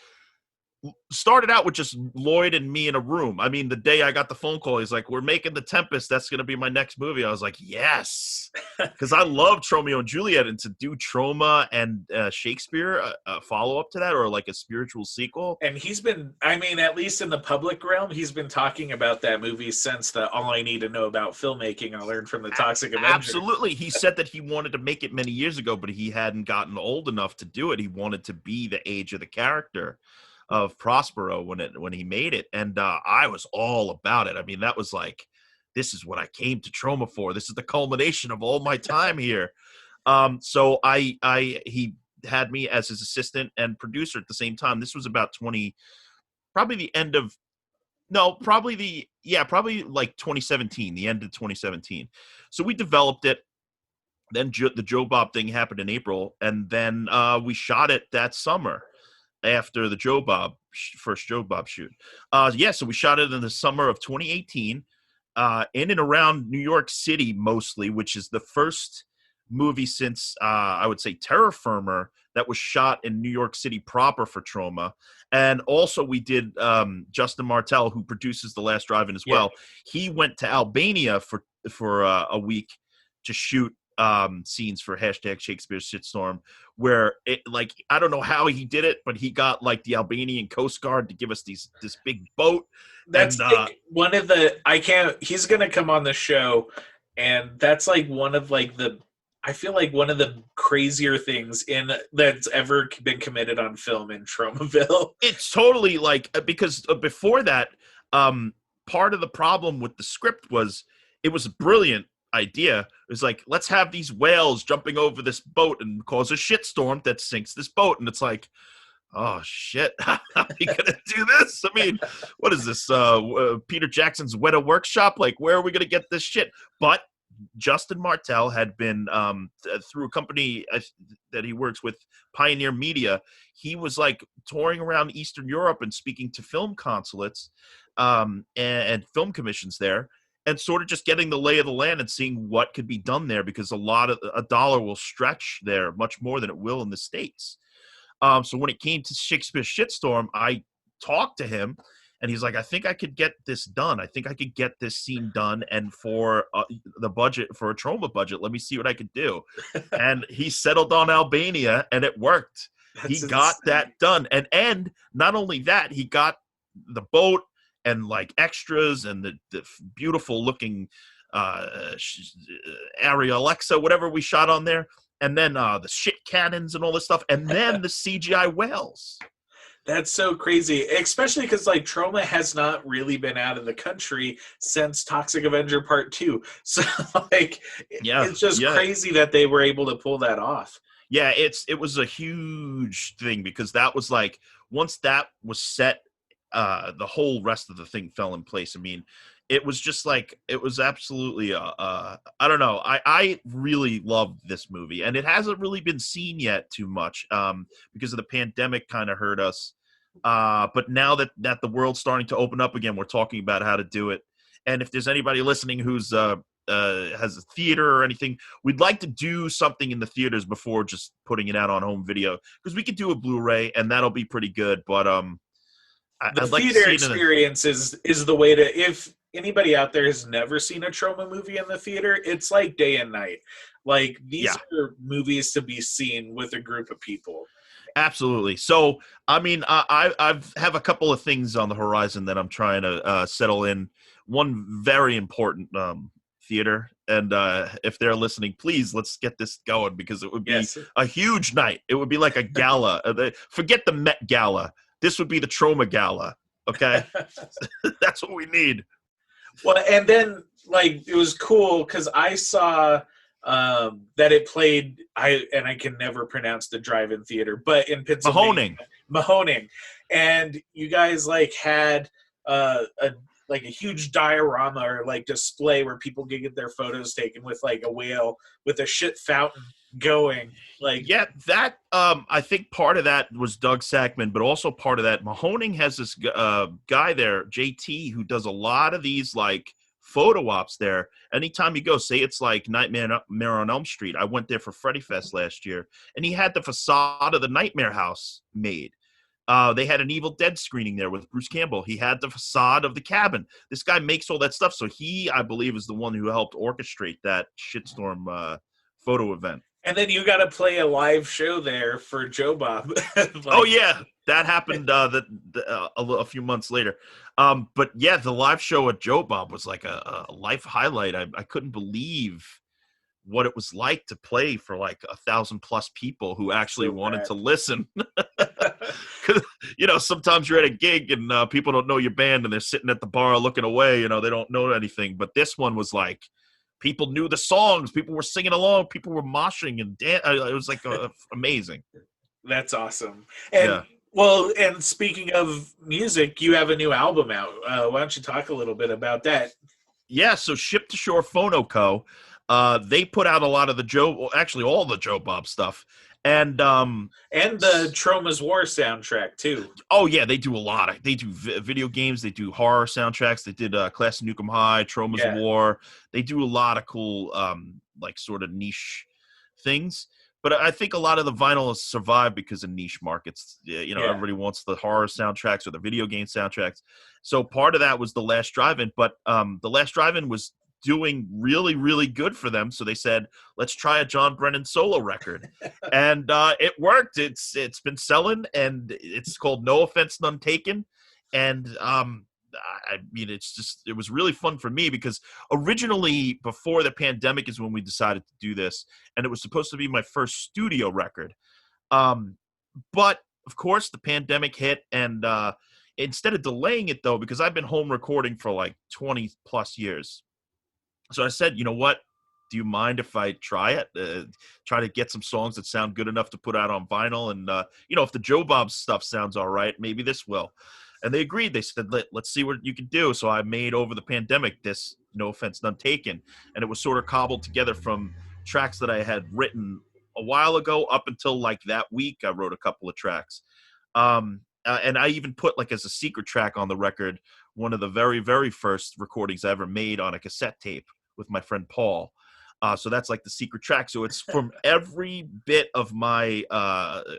started out with just Lloyd and me in a room. I mean, the day I got the phone call, he's like, "We're making The Tempest. That's going to be my next movie." I was like, yes, because I love Tromeo and Juliet, and to do Troma and Shakespeare, a follow-up to that, or like a spiritual sequel. And he's been, I mean, at least in the public realm, he's been talking about that movie since the All I Need to Know About Filmmaking I Learned from the Toxic Avenger. Absolutely. He said that he wanted to make it many years ago, but he hadn't gotten old enough to do it. He wanted to be the age of the character of Prospero when he made it, and I was all about it. I mean, that was like, this is what I came to Troma for. This is the culmination of all my time here. So he had me as his assistant and producer at the same time. This was about probably like 2017, the end of 2017. So we developed it. Then the Joe Bob thing happened in April, and then we shot it that summer after the first Joe Bob shoot. So we shot it in the summer of 2018, in and around New York City mostly, which is the first movie since I would say Terror Firmer that was shot in New York City proper for Troma. And also we did Justin Martell, who produces The Last Drive-In as well. He went to Albania for a week to shoot scenes for hashtag Shakespeare shitstorm, where I don't know how he did it, but he got like the Albanian Coast Guard to give us this big boat. That's one of the, he's gonna come on the show, and that's like one of like I feel like one of the crazier things that's ever been committed on film in Tromaville. It's totally like, because before that, part of the problem with the script was it was a brilliant idea. It was like, let's have these whales jumping over this boat and cause a shitstorm that sinks this boat. And it's like, oh shit, how are we gonna do this? I mean, what is this? Peter Jackson's Weta Workshop? Like, where are we gonna get this shit? But Justin Martell had been through a company that he works with, Pioneer Media. He was like touring around Eastern Europe and speaking to film consulates and film commissions there, and sort of just getting the lay of the land and seeing what could be done there, because a dollar will stretch there much more than it will in the States. So when it came to Shakespeare Shitstorm, I talked to him, and he's like, I think I could get this done. I think I could get this scene done. And for the budget, for a Troma budget, let me see what I could do. And he settled on Albania, and it worked. He got that done. And not only that, he got the boat and like extras and the beautiful looking Arri Alexa, whatever we shot on there. And then the shit cannons and all this stuff. And then the CGI whales. That's so crazy, especially because like Troma has not really been out of the country since Toxic Avenger Part 2. So like, it's just crazy that they were able to pull that off. Yeah, it was a huge thing, because that was like, once that was set, the whole rest of the thing fell in place. I mean, it was just like, it was absolutely, I don't know. I really loved this movie, and it hasn't really been seen yet too much because of the pandemic kind of hurt us. But now that the world's starting to open up again, we're talking about how to do it. And if there's anybody listening who's has a theater or anything, we'd like to do something in the theaters before just putting it out on home video, because we could do a Blu-ray and that'll be pretty good. But the theater experience is the way to, if anybody out there has never seen a Troma movie in the theater, it's like day and night. Like, these are movies to be seen with a group of people. Absolutely. So, I mean, I have a couple of things on the horizon that I'm trying to settle in. One very important theater, and if they're listening, please, let's get this going, because it would be a huge night. It would be like a gala. Forget the Met Gala. This would be the Troma Gala. Okay? That's what we need. Well, and then, like, it was cool because I saw that it played, I can never pronounce the drive-in theater, but in Pennsylvania, Mahoning, and you guys like had a huge diorama or like display where people could get their photos taken with like a whale with a shit fountain going. Like, yeah, that I think part of that was Doug Sackman, but also part of that, Mahoning has this guy there, JT, who does a lot of these like photo ops there. Anytime you go, say it's like Nightmare on Elm Street. I went there for Freddy Fest last year, and he had the facade of the Nightmare house made. They had an Evil Dead screening there with Bruce Campbell. He had the facade of the cabin. This guy makes all that stuff. So he, I believe, is the one who helped orchestrate that shitstorm photo event. And then you got to play a live show there for Joe Bob. Oh, yeah. That happened a few months later. But, yeah, the live show at Joe Bob was like a life highlight. I couldn't believe what it was like to play for like 1,000+ people who actually wanted to listen. Because, sometimes you're at a gig and people don't know your band and they're sitting at the bar looking away. They don't know anything. But this one was like, people knew the songs. People were singing along. People were moshing and it was like amazing. That's awesome. And well, and speaking of music, you have a new album out. Why don't you talk a little bit about that? Yeah, so Ship to Shore Phono Co. They put out a lot of all the Joe Bob stuff. And the Troma's War soundtrack too. Oh yeah, they do a lot. They do video games. They do horror soundtracks. They did Class of Nukem High, Troma's War. They do a lot of cool, like sort of niche things. But I think a lot of the vinyl has survived because of niche markets. Everybody wants the horror soundtracks or the video game soundtracks. So part of that was The Last Drive-In. But The Last Drive-In was doing really, really good for them. So they said, let's try a John Brennan solo record. And it worked. It's been selling, and it's called No Offence, None Taken. And I mean, it was really fun for me because originally before the pandemic is when we decided to do this. And it was supposed to be my first studio record. But of course the pandemic hit, and instead of delaying it though, because I've been home recording for like 20+ years. So I said, you know what? Do you mind if I try it? Try to get some songs that sound good enough to put out on vinyl. And, if the Joe Bob stuff sounds all right, maybe this will. And they agreed. They said, let's see what you can do. So I made over the pandemic this No Offence, None Taken. And it was sort of cobbled together from tracks that I had written a while ago up until like that week. I wrote a couple of tracks. And I even put like as a secret track on the record, one of the very, very first recordings I ever made on a cassette tape with my friend Paul. So that's like the secret track. So it's from every bit of my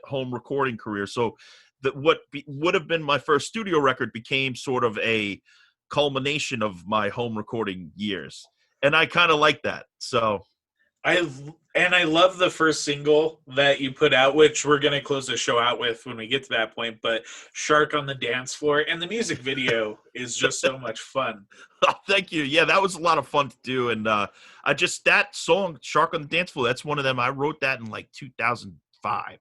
home recording career. So that what would have been my first studio record became sort of a culmination of my home recording years. And I kind of like that. So I love the first single that you put out, which we're going to close the show out with when we get to that point, but Shark on the Dance Floor, and the music video is just so much fun. Oh, thank you. Yeah, that was a lot of fun to do. And that song, Shark on the Dance Floor, that's one of them. I wrote that in like 2005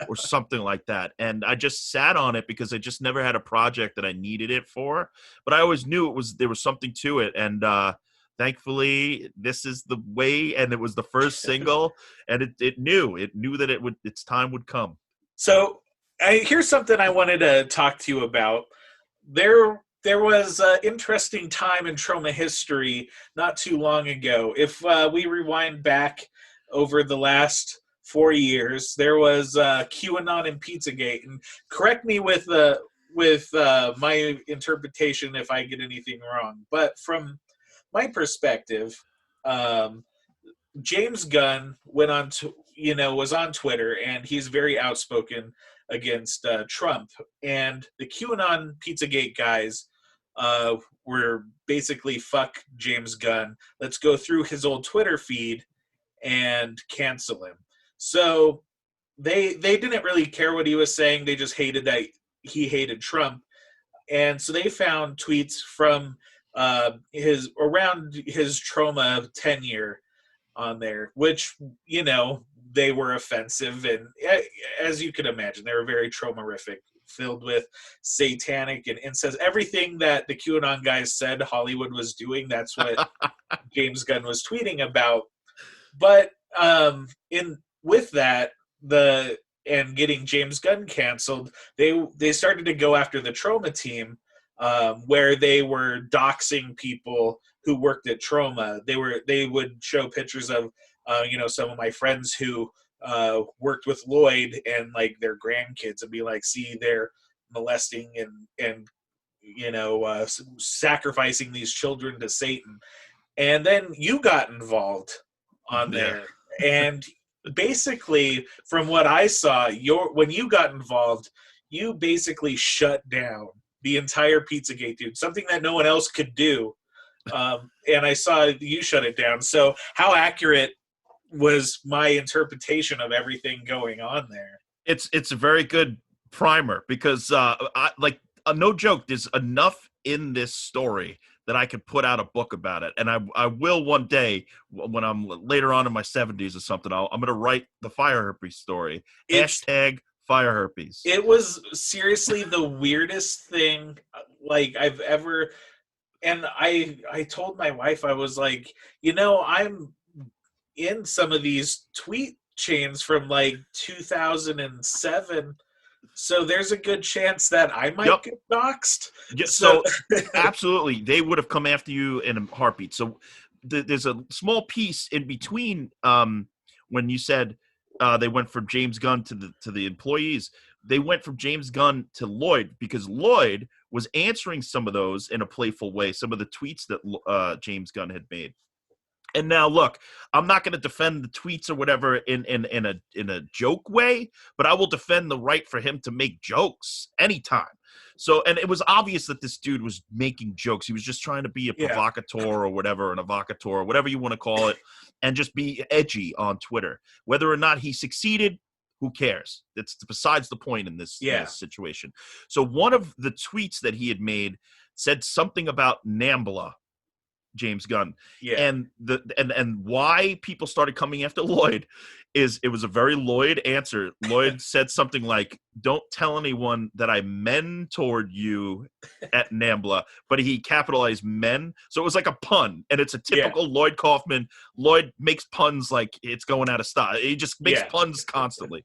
or something like that. And I just sat on it because I just never had a project that I needed it for. But I always knew there was something to it. And thankfully, this is the way, and it was the first single, and it knew that its time would come. So here's something I wanted to talk to you about. There was an interesting time in Troma history not too long ago. If we rewind back over the last 4 years, there was QAnon and Pizzagate, and correct me with my interpretation if I get anything wrong. But from my perspective, James Gunn was on Twitter, and he's very outspoken against Trump. And the QAnon Pizzagate guys were basically, fuck James Gunn. Let's go through his old Twitter feed and cancel him. So they didn't really care what he was saying. They just hated that he hated Trump. And so they found tweets from his Troma tenure on there, which, they were offensive. And as you could imagine, they were very Tromarific, filled with satanic and incest. Everything that the QAnon guys said Hollywood was doing, that's what James Gunn was tweeting about. But with that, and getting James Gunn canceled, they started to go after the Troma team, where they were doxing people who worked at Troma. They would show pictures of some of my friends who worked with Lloyd and like their grandkids, and be like, see, they're molesting and sacrificing these children to Satan. And then you got involved on there. And basically, from what I saw, when you got involved, you basically shut down the entire Pizzagate, dude. Something that no one else could do. And I saw you shut it down. So how accurate was my interpretation of everything going on there? It's a very good primer because no joke, there's enough in this story that I could put out a book about it. And I will one day when I'm later on in my 70s or something, I'm going to write the fire herpes story. Hashtag fire herpes. It was seriously the weirdest thing I've ever, and I told my wife, I was like, I'm in some of these tweet chains from 2007. So there's a good chance that I might get doxxed. Yeah, so absolutely, they would have come after you in a heartbeat. So there's a small piece in between when you said they went from James Gunn to the employees. They went from James Gunn to Lloyd because Lloyd was answering some of those in a playful way, some of the tweets that James Gunn had made. And now, look, I'm not going to defend the tweets or whatever in a joke way, but I will defend the right for him to make jokes anytime. So, and it was obvious that this dude was making jokes. He was just trying to be a provocateur or whatever, an evocateur, whatever you want to call it, and just be edgy on Twitter. Whether or not he succeeded, who cares? It's besides the point in this situation. So one of the tweets that he had made said something about Nambla, James Gunn. And and why people started coming after Lloyd is it was a very Lloyd answer. Lloyd said something like, "Don't tell anyone that I mentored you at Nambla," but he capitalized men. So it was like a pun, and it's a typical Lloyd Kaufman. Lloyd makes puns like it's going out of style. He just makes puns constantly.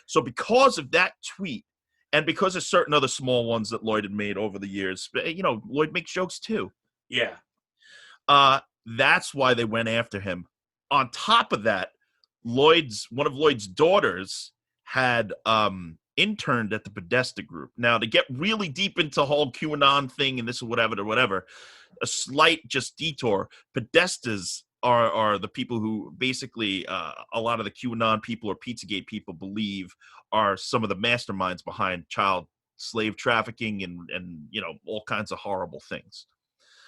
So because of that tweet, and because of certain other small ones that Lloyd had made over the years, Lloyd makes jokes too. Yeah. That's why they went after him. On top of that, one of Lloyd's daughters had interned at the Podesta Group. Now, to get really deep into the whole QAnon thing and this or whatever, a slight just detour. Podestas are the people who basically a lot of the QAnon people or Pizzagate people believe are some of the masterminds behind child slave trafficking and all kinds of horrible things.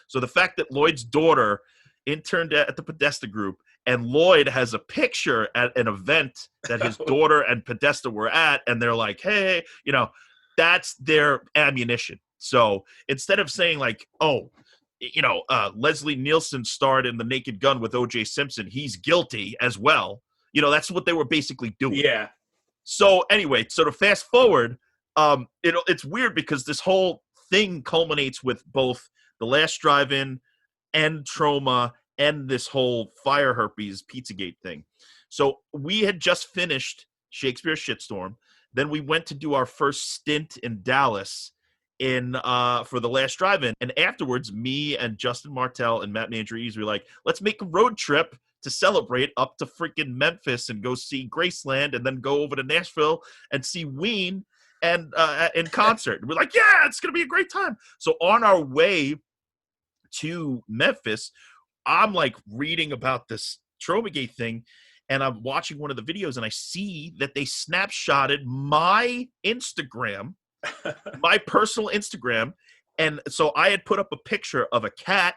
So the fact that Lloyd's daughter interned at the Podesta Group and Lloyd has a picture at an event that his daughter and Podesta were at, and they're like, hey, that's their ammunition. So instead of saying Leslie Nielsen starred in The Naked Gun with O.J. Simpson, he's guilty as well. That's what they were basically doing. Yeah. So anyway, to fast forward, it's weird because this whole thing culminates with both The Last Drive-In and Troma and this whole fire herpes Pizzagate thing. So we had just finished Shakespeare Shitstorm. Then we went to do our first stint in Dallas for The Last Drive-In. And afterwards, me and Justin Martell and Matt Mandrees were like, let's make a road trip to celebrate up to freaking Memphis and go see Graceland and then go over to Nashville and see Ween and in concert. We're like, yeah, it's going to be a great time. So on our way to Memphis, I'm reading about this Tromagate thing, and I'm watching one of the videos, and I see that they snapshotted my Instagram, my personal Instagram. And so I had put up a picture of a cat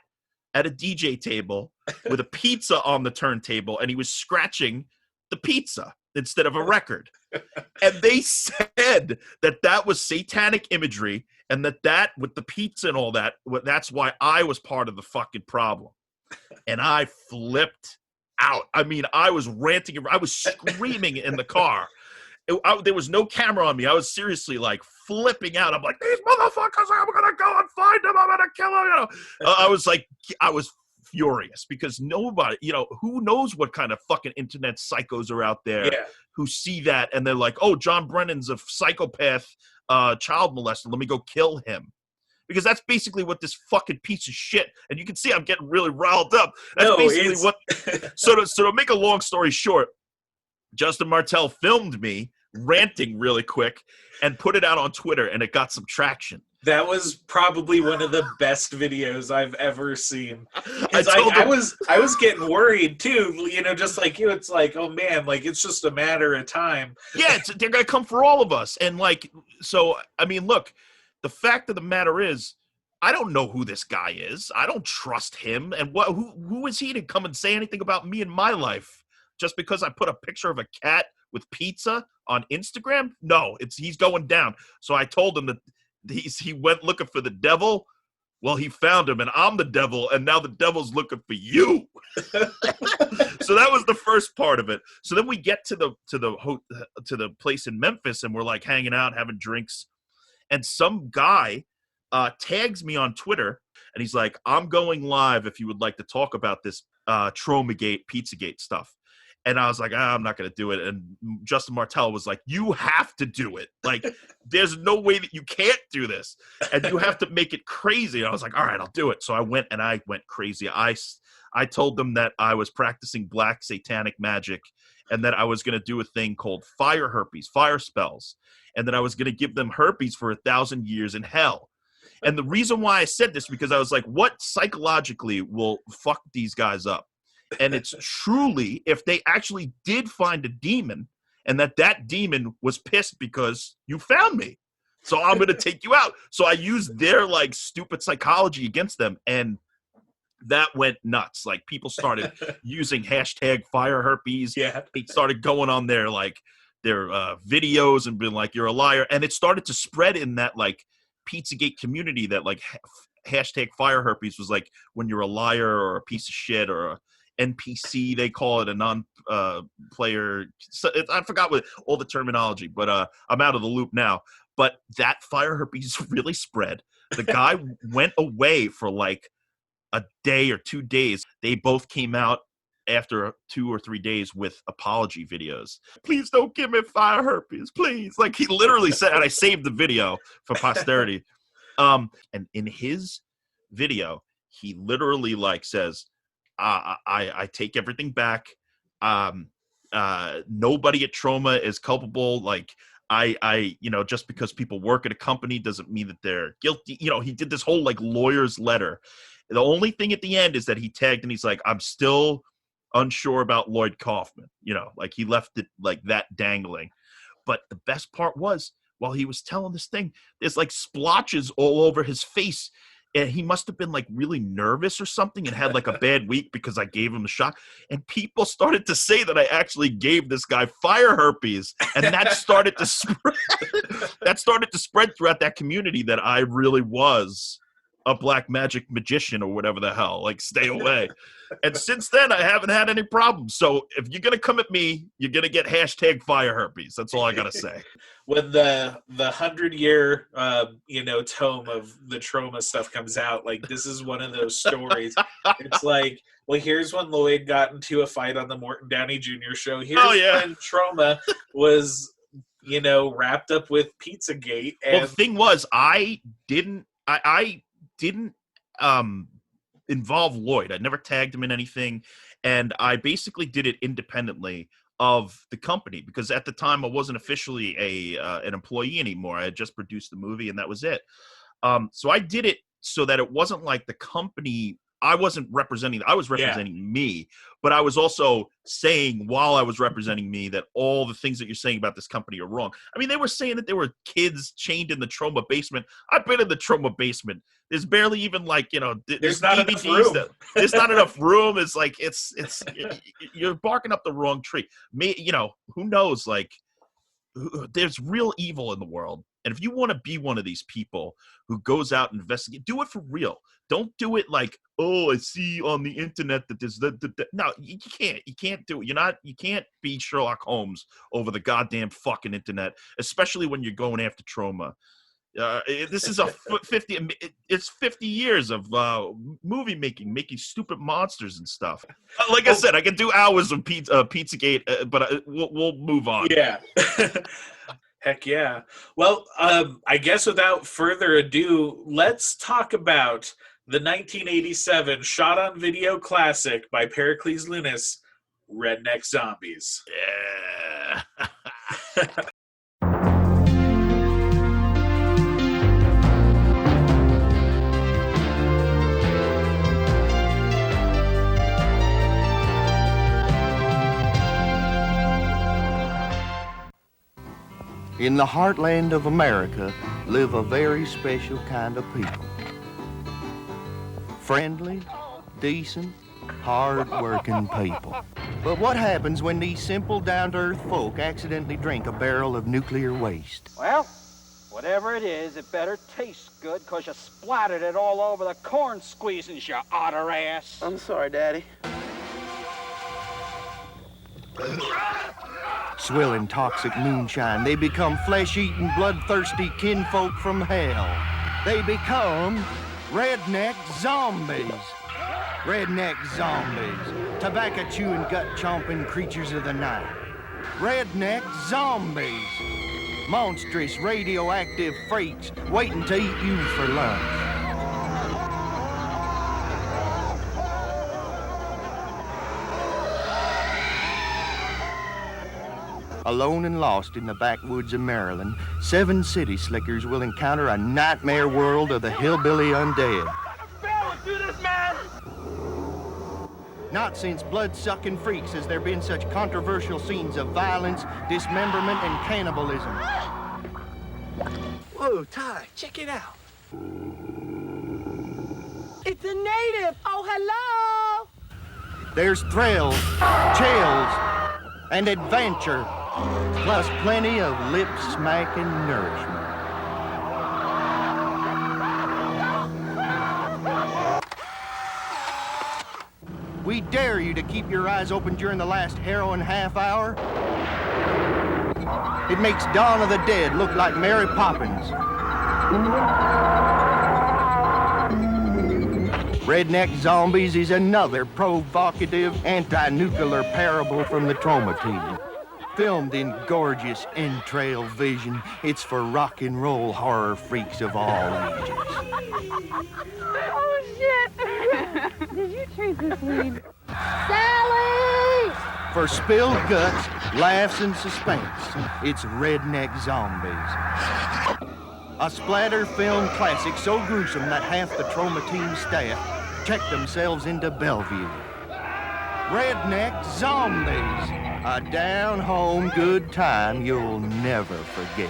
at a DJ table with a pizza on the turntable, and he was scratching the pizza instead of a record. And they said that was satanic imagery, and that with the pizza and all that, that's why I was part of the fucking problem. And I flipped out. I mean, I was ranting. I was screaming in the car. There was no camera on me. I was seriously flipping out. I'm like, these motherfuckers, I'm going to go and find them. I'm going to kill them. I was furious because nobody, who knows what kind of fucking internet psychos are out there who see that and they're like, oh, John Brennan's a psychopath child molester. Let me go kill him. Because that's basically what this fucking piece of shit, and you can see I'm getting really riled up. That's basically what. So to make a long story short, Justin Martell filmed me ranting really quick and put it out on Twitter, and it got some traction. That was probably one of the best videos I've ever seen. I was getting worried too, just like you. It's like, oh man, like it's just a matter of time. Yeah, they're gonna come for all of us, and like, so I mean, look, the fact of the matter is, I don't know who this guy is. I don't trust him, and who is he to come and say anything about me and my life just because I put a picture of a cat with pizza on Instagram? No, he's going down. So I told him that. He went looking for the devil. Well, he found him, and I'm the devil, and now the devil's looking for you. So that was the first part of it. So then we get to the place in Memphis, and we're like hanging out, having drinks, and some guy tags me on Twitter, and he's like, "I'm going live if you would like to talk about this Tromagate, Pizzagate stuff." And I was like, I'm not going to do it. And Justin Martell was like, you have to do it. Like, there's no way that you can't do this. And you have to make it crazy. And I was like, all right, I'll do it. So I went crazy. I told them that I was practicing black satanic magic and that I was going to do a thing called fire herpes, fire spells. And that I was going to give them herpes for 1,000 years in hell. And the reason why I said this, because I was like, what psychologically will fuck these guys up? And it's truly, if they actually did find a demon and that demon was pissed because you found me, so I'm going to take you out. So I used their like stupid psychology against them, and that went nuts. Like, people started using hashtag fire herpes. Yeah. They started going on their videos and being like, you're a liar. And it started to spread in that like Pizzagate community that like hashtag fire herpes was like when you're a liar or a piece of shit or a NPC, they call it, a non-player. I forgot what all the terminology, but I'm out of the loop now. But that fire herpes really spread. The guy went away for like a day or 2 days. They both came out after 2 or 3 days with apology videos. Please don't give me fire herpes, please. Like, he literally said, and I saved the video for posterity. And in his video, he literally like says, I take everything back. Nobody at Troma is culpable. Like, I just because people work at a company doesn't mean that they're guilty. He did this whole like lawyer's letter. The only thing at the end is that he tagged and he's like, I'm still unsure about Lloyd Kaufman. Like, he left it like that dangling. But the best part was, while he was telling this thing, there's like splotches all over his face. And he must have been like really nervous or something and had like a bad week because I gave him a shot. And people started to say that I actually gave this guy fire herpes. And that started to spread. That started to spread throughout that community that I really was a black magic magician or whatever the hell. Like, stay away. And since then, I haven't had any problems. So if you're going to come at me, you're going to get hashtag fire herpes. That's all I got to say. When the 100-year tome of the Troma stuff comes out, like, this is one of those stories. It's like, well, here's when Lloyd got into a fight on the Morton Downey Jr. show. Here's when Troma was wrapped up with Pizzagate. And well, the thing was, I didn't involve Lloyd. I never tagged him in anything, and I basically did it independently of the company because at the time I wasn't officially an employee anymore. I had just produced the movie, and that was it. So I did it so that it wasn't like the company. I was representing me, but I was also saying while I was representing me that all the things that you're saying about this company are wrong. I mean, they were saying that there were kids chained in the Troma basement. I've been in the Troma basement. There's barely even like, there's not enough room. There's not enough room. It's like, it's you're barking up the wrong tree. Who knows? Like, there's real evil in the world. And if you want to be one of these people who goes out and investigates, do it for real. Don't do it like, oh, I see on the internet that there's no, you can't. You can't do it. You can't be Sherlock Holmes over the goddamn fucking internet, especially when you're going after Troma. This is it's 50 years of movie making stupid monsters and stuff. Like I said, I can do hours of Pizzagate, but we'll move on. Yeah. Heck yeah. Well, I guess without further ado, let's talk about the 1987 shot-on-video classic by Pericles Lewnes, Redneck Zombies. Yeah. In the heartland of America live a very special kind of people. Friendly, decent, hard-working people. But what happens when these simple, down-to-earth folk accidentally drink a barrel of nuclear waste? Well, whatever it is, it better taste good, 'cause you splattered it all over the corn squeezins, you otter ass. I'm sorry, Daddy. Swilling toxic moonshine, they become flesh-eating, bloodthirsty kinfolk from hell. They become Redneck Zombies. Redneck Zombies, tobacco-chewing, gut-chomping creatures of the night. Redneck Zombies, monstrous radioactive freaks waiting to eat you for lunch. Alone and lost in the backwoods of Maryland, 7 city slickers will encounter a nightmare world of the hillbilly undead. Not since blood-sucking freaks has there been such controversial scenes of violence, dismemberment, and cannibalism. Whoa, Ty, check it out. It's a native. Oh, hello. There's thrills, chills, and adventure, plus plenty of lip-smacking nourishment. We dare you to keep your eyes open during the last harrowing half hour. It makes Dawn of the Dead look like Mary Poppins. Redneck Zombies is another provocative anti-nuclear parable from the Troma team. Filmed in gorgeous entrail vision, it's for rock and roll horror freaks of all ages. Oh, shit. Did you treat this weed? Sally! For spilled guts, laughs, and suspense, it's Redneck Zombies. A splatter film classic so gruesome that half the Troma team staff checked themselves into Bellevue. Redneck Zombies, a down-home good time you'll never forget.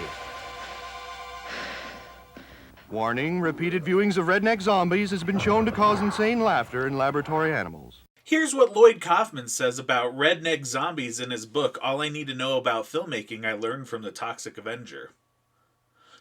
Warning, repeated viewings of Redneck Zombies has been shown to cause insane laughter in laboratory animals. Here's what Lloyd Kaufman says about Redneck Zombies in his book, All I Need to Know About Filmmaking I Learned from the Toxic Avenger.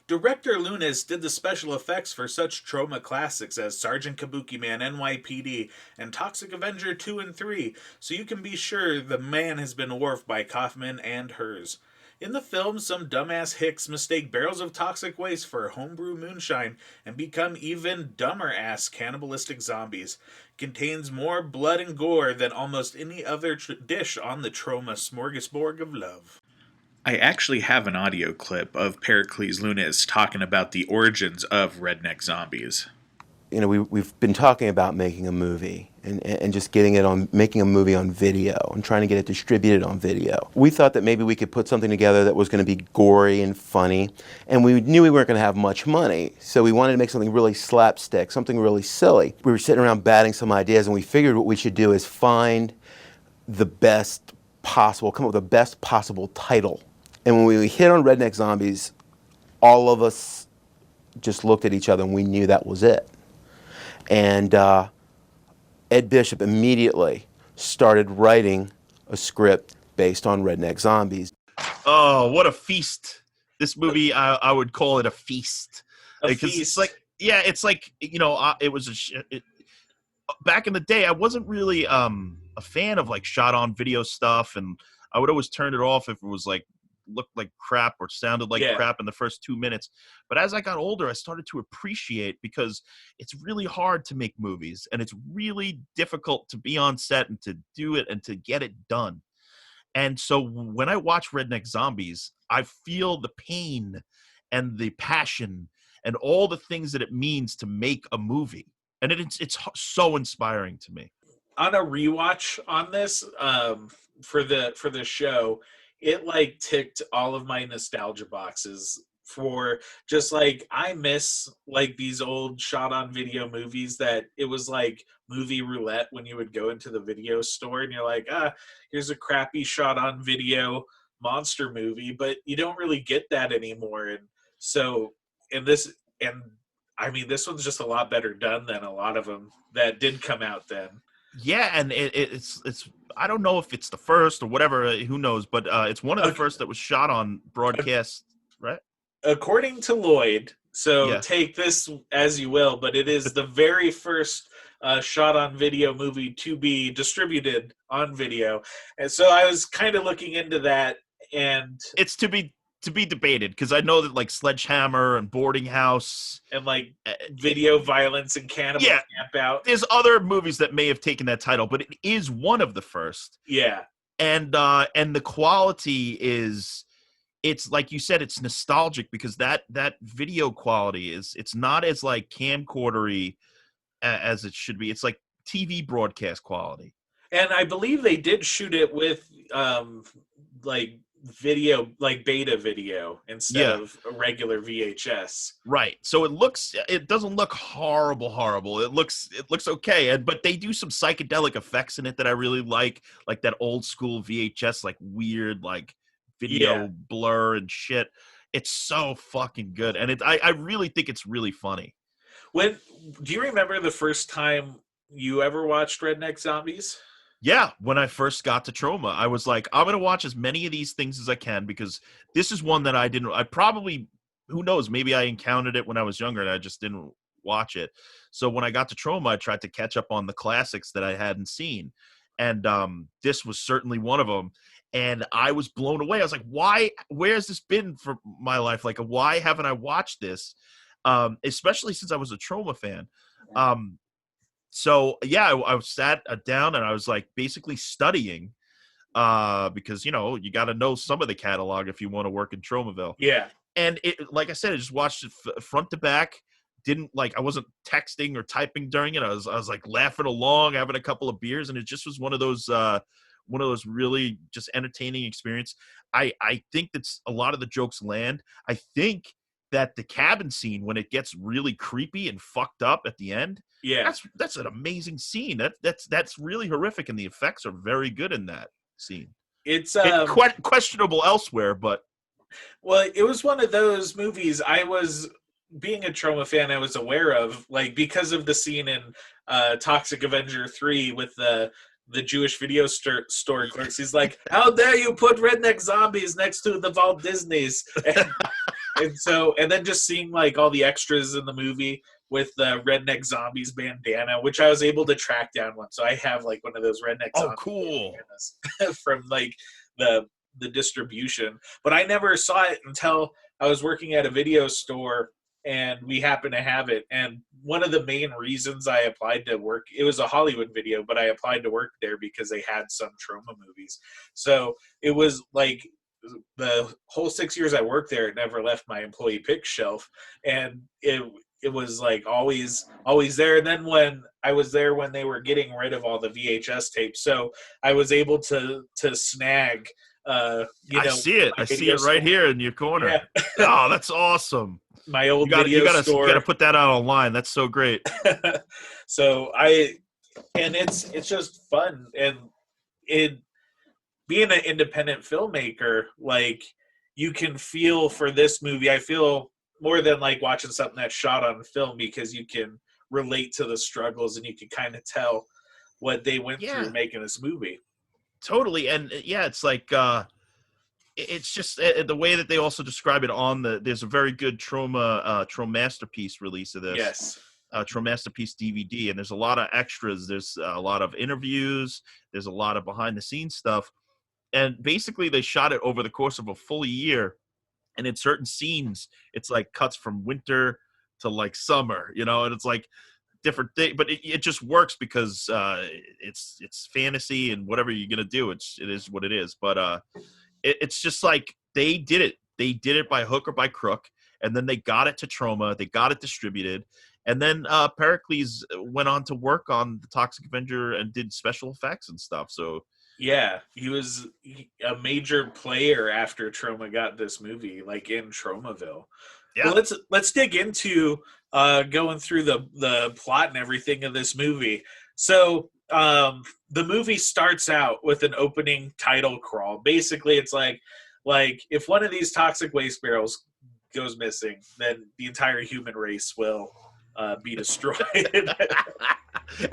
Director Lewnes did the special effects for such Troma classics as Sergeant Kabuki Man, NYPD, and Toxic Avenger 2 and 3, so you can be sure the man has been dwarfed by Kaufman and hers. In the film, some dumbass hicks mistake barrels of toxic waste for homebrew moonshine and become even dumber-ass cannibalistic zombies. Contains more blood and gore than almost any other dish on the Troma smorgasbord of love. I actually have an audio clip of Pericles Lewnes talking about the origins of Redneck Zombies. You know, we've been talking about making a movie and just making a movie on video and trying to get it distributed on video. We thought that maybe we could put something together that was going to be gory and funny, and we knew we weren't going to have much money, so we wanted to make something really slapstick, something really silly. We were sitting around batting some ideas, and we figured what we should do is find the best possible, come up with the best possible title. And when we hit on Redneck Zombies, all of us just looked at each other and we knew that was it. And Ed Bishop immediately started writing a script based on Redneck Zombies. Oh, what a feast. This movie, I would call it a feast. Feast. It's like, yeah, it's like, you know, it was back in the day, I wasn't really a fan of like shot on video stuff, and I would always turn it off if it was like looked like crap or sounded like crap in the first 2 minutes. But as I got older, I started to appreciate, because it's really hard to make movies and it's really difficult to be on set and to do it and to get it done. And so when I watch Redneck Zombies, I feel the pain and the passion and all the things that it means to make a movie. And it's so inspiring to me. On a rewatch on this, for the show, it like ticked all of my nostalgia boxes for just like, I miss like these old shot on video movies that it was like movie roulette when you would go into the video store and you're like, here's a crappy shot on video monster movie, but you don't really get that anymore. And so, I mean, this one's just a lot better done than a lot of them that did come out then. Yeah, and it's I don't know if it's the first or whatever, who knows, but it's one of the first that was shot on broadcast, right? According to Lloyd, so Yeah. take this as you will, but it is the very first shot on video movie to be distributed on video. And so I was kind of looking into that, and It's to be debated, because I know that like Sledgehammer and Boarding House and like video violence and Cannibal Camp Out. There's other movies that may have taken that title, but it is one of the first. Yeah. And the quality is, it's like you said, it's nostalgic, because that video quality it's not as like camcordery as it should be. It's like TV broadcast quality. And I believe they did shoot it with like video, like beta video instead of a regular VHS. Right. So it doesn't look horrible. It looks okay. But they do some psychedelic effects in it that I really like that old school VHS, like weird, like video blur and shit. It's so fucking good. And I really think it's really funny. Do you remember the first time you ever watched Redneck Zombies? Yeah, when I first got to Troma, I was like, I'm going to watch as many of these things as I can, because this is one that I probably, who knows, maybe I encountered it when I was younger and I just didn't watch it. So when I got to Troma, I tried to catch up on the classics that I hadn't seen. And this was certainly one of them. And I was blown away. I was like, where's this been for my life? Like, why haven't I watched this? Especially since I was a Troma fan. So yeah, I sat down and I was like basically studying, because you got to know some of the catalog if you want to work in Tromaville. Yeah. And it, like I said, I just watched it front to back. I wasn't texting or typing during it. I was like laughing along, having a couple of beers, and it just was one of those really just entertaining experience. I think that's a lot of the jokes land. I think that the cabin scene, when it gets really creepy and fucked up at the end, that's an amazing scene. That's really horrific, and the effects are very good in that scene. It's questionable elsewhere, but it was one of those movies I was, being a Troma fan, I was aware of, like, because of the scene in Toxic Avenger 3 with the Jewish video store clerks. He's like, how dare you put Redneck Zombies next to the Walt Disney's? And then just seeing like all the extras in the movie with the Redneck Zombies bandana, which I was able to track down one. So I have like one of those Redneck Zombies bandanas from like the distribution. But I never saw it until I was working at a video store and we happened to have it. And one of the main reasons I applied to work, it was a Hollywood video, but I applied to work there because they had some Troma movies. So it was like the whole 6 years I worked there, it never left my employee pick shelf. And it was like always there. And then when I was there, when they were getting rid of all the VHS tapes, so I was able to snag, I see it. I see it right here in your corner. Yeah. Oh, that's awesome. My old video store. You got to put that out online. That's so great. So it's just fun. And being an independent filmmaker, like, you can feel for this movie, I feel more than like watching something that's shot on film, because you can relate to the struggles and you can kind of tell what they went through making this movie. Totally. And it's like, it's just the way that they also describe it there's a very good Troma Masterpiece release of this. Yes. Troma Masterpiece DVD, and there's a lot of extras. There's a lot of interviews. There's a lot of behind the scenes stuff. And basically they shot it over the course of a full year. And in certain scenes, it's like cuts from winter to like summer, and it's like different thing, but it just works because it's fantasy, and whatever you're going to do, it is what it is. But it's just like they did it by hook or by crook. And then they got it to Troma, they got it distributed. And then Pericles went on to work on the Toxic Avenger and did special effects and stuff. So yeah, he was a major player after Troma got this movie, like in Tromaville. Yeah. Well, let's dig into going through the plot and everything of this movie. So the movie starts out with an opening title crawl. Basically, it's like Like, if one of these toxic waste barrels goes missing, then the entire human race will be destroyed.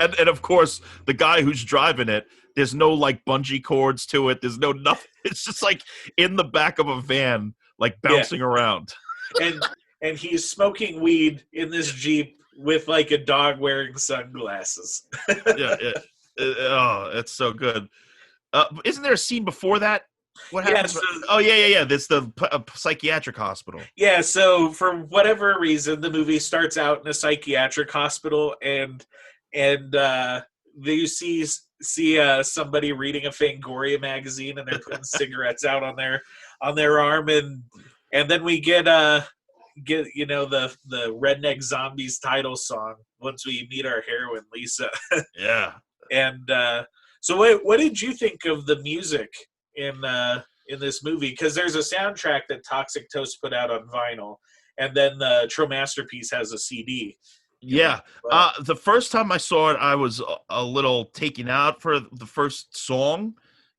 and of course, the guy who's driving it, there's no like bungee cords to it. There's no nothing. It's just like in the back of a van, like bouncing around. And he's smoking weed in this Jeep with like a dog wearing sunglasses. Yeah. Oh, it's so good. Isn't there a scene before that? What happens? Yeah. There's the psychiatric hospital. Yeah. So for whatever reason, the movie starts out in a psychiatric hospital, and you see somebody reading a Fangoria magazine, and they're putting cigarettes out on their arm, and then we get the Redneck Zombies title song once we meet our heroine Lisa. Yeah. And so what did you think of the music in this movie? Because there's a soundtrack that Toxic Toast put out on vinyl, and then the Troma Masterpiece has a CD. Yeah. The first time I saw it, I was a little taken out for the first song.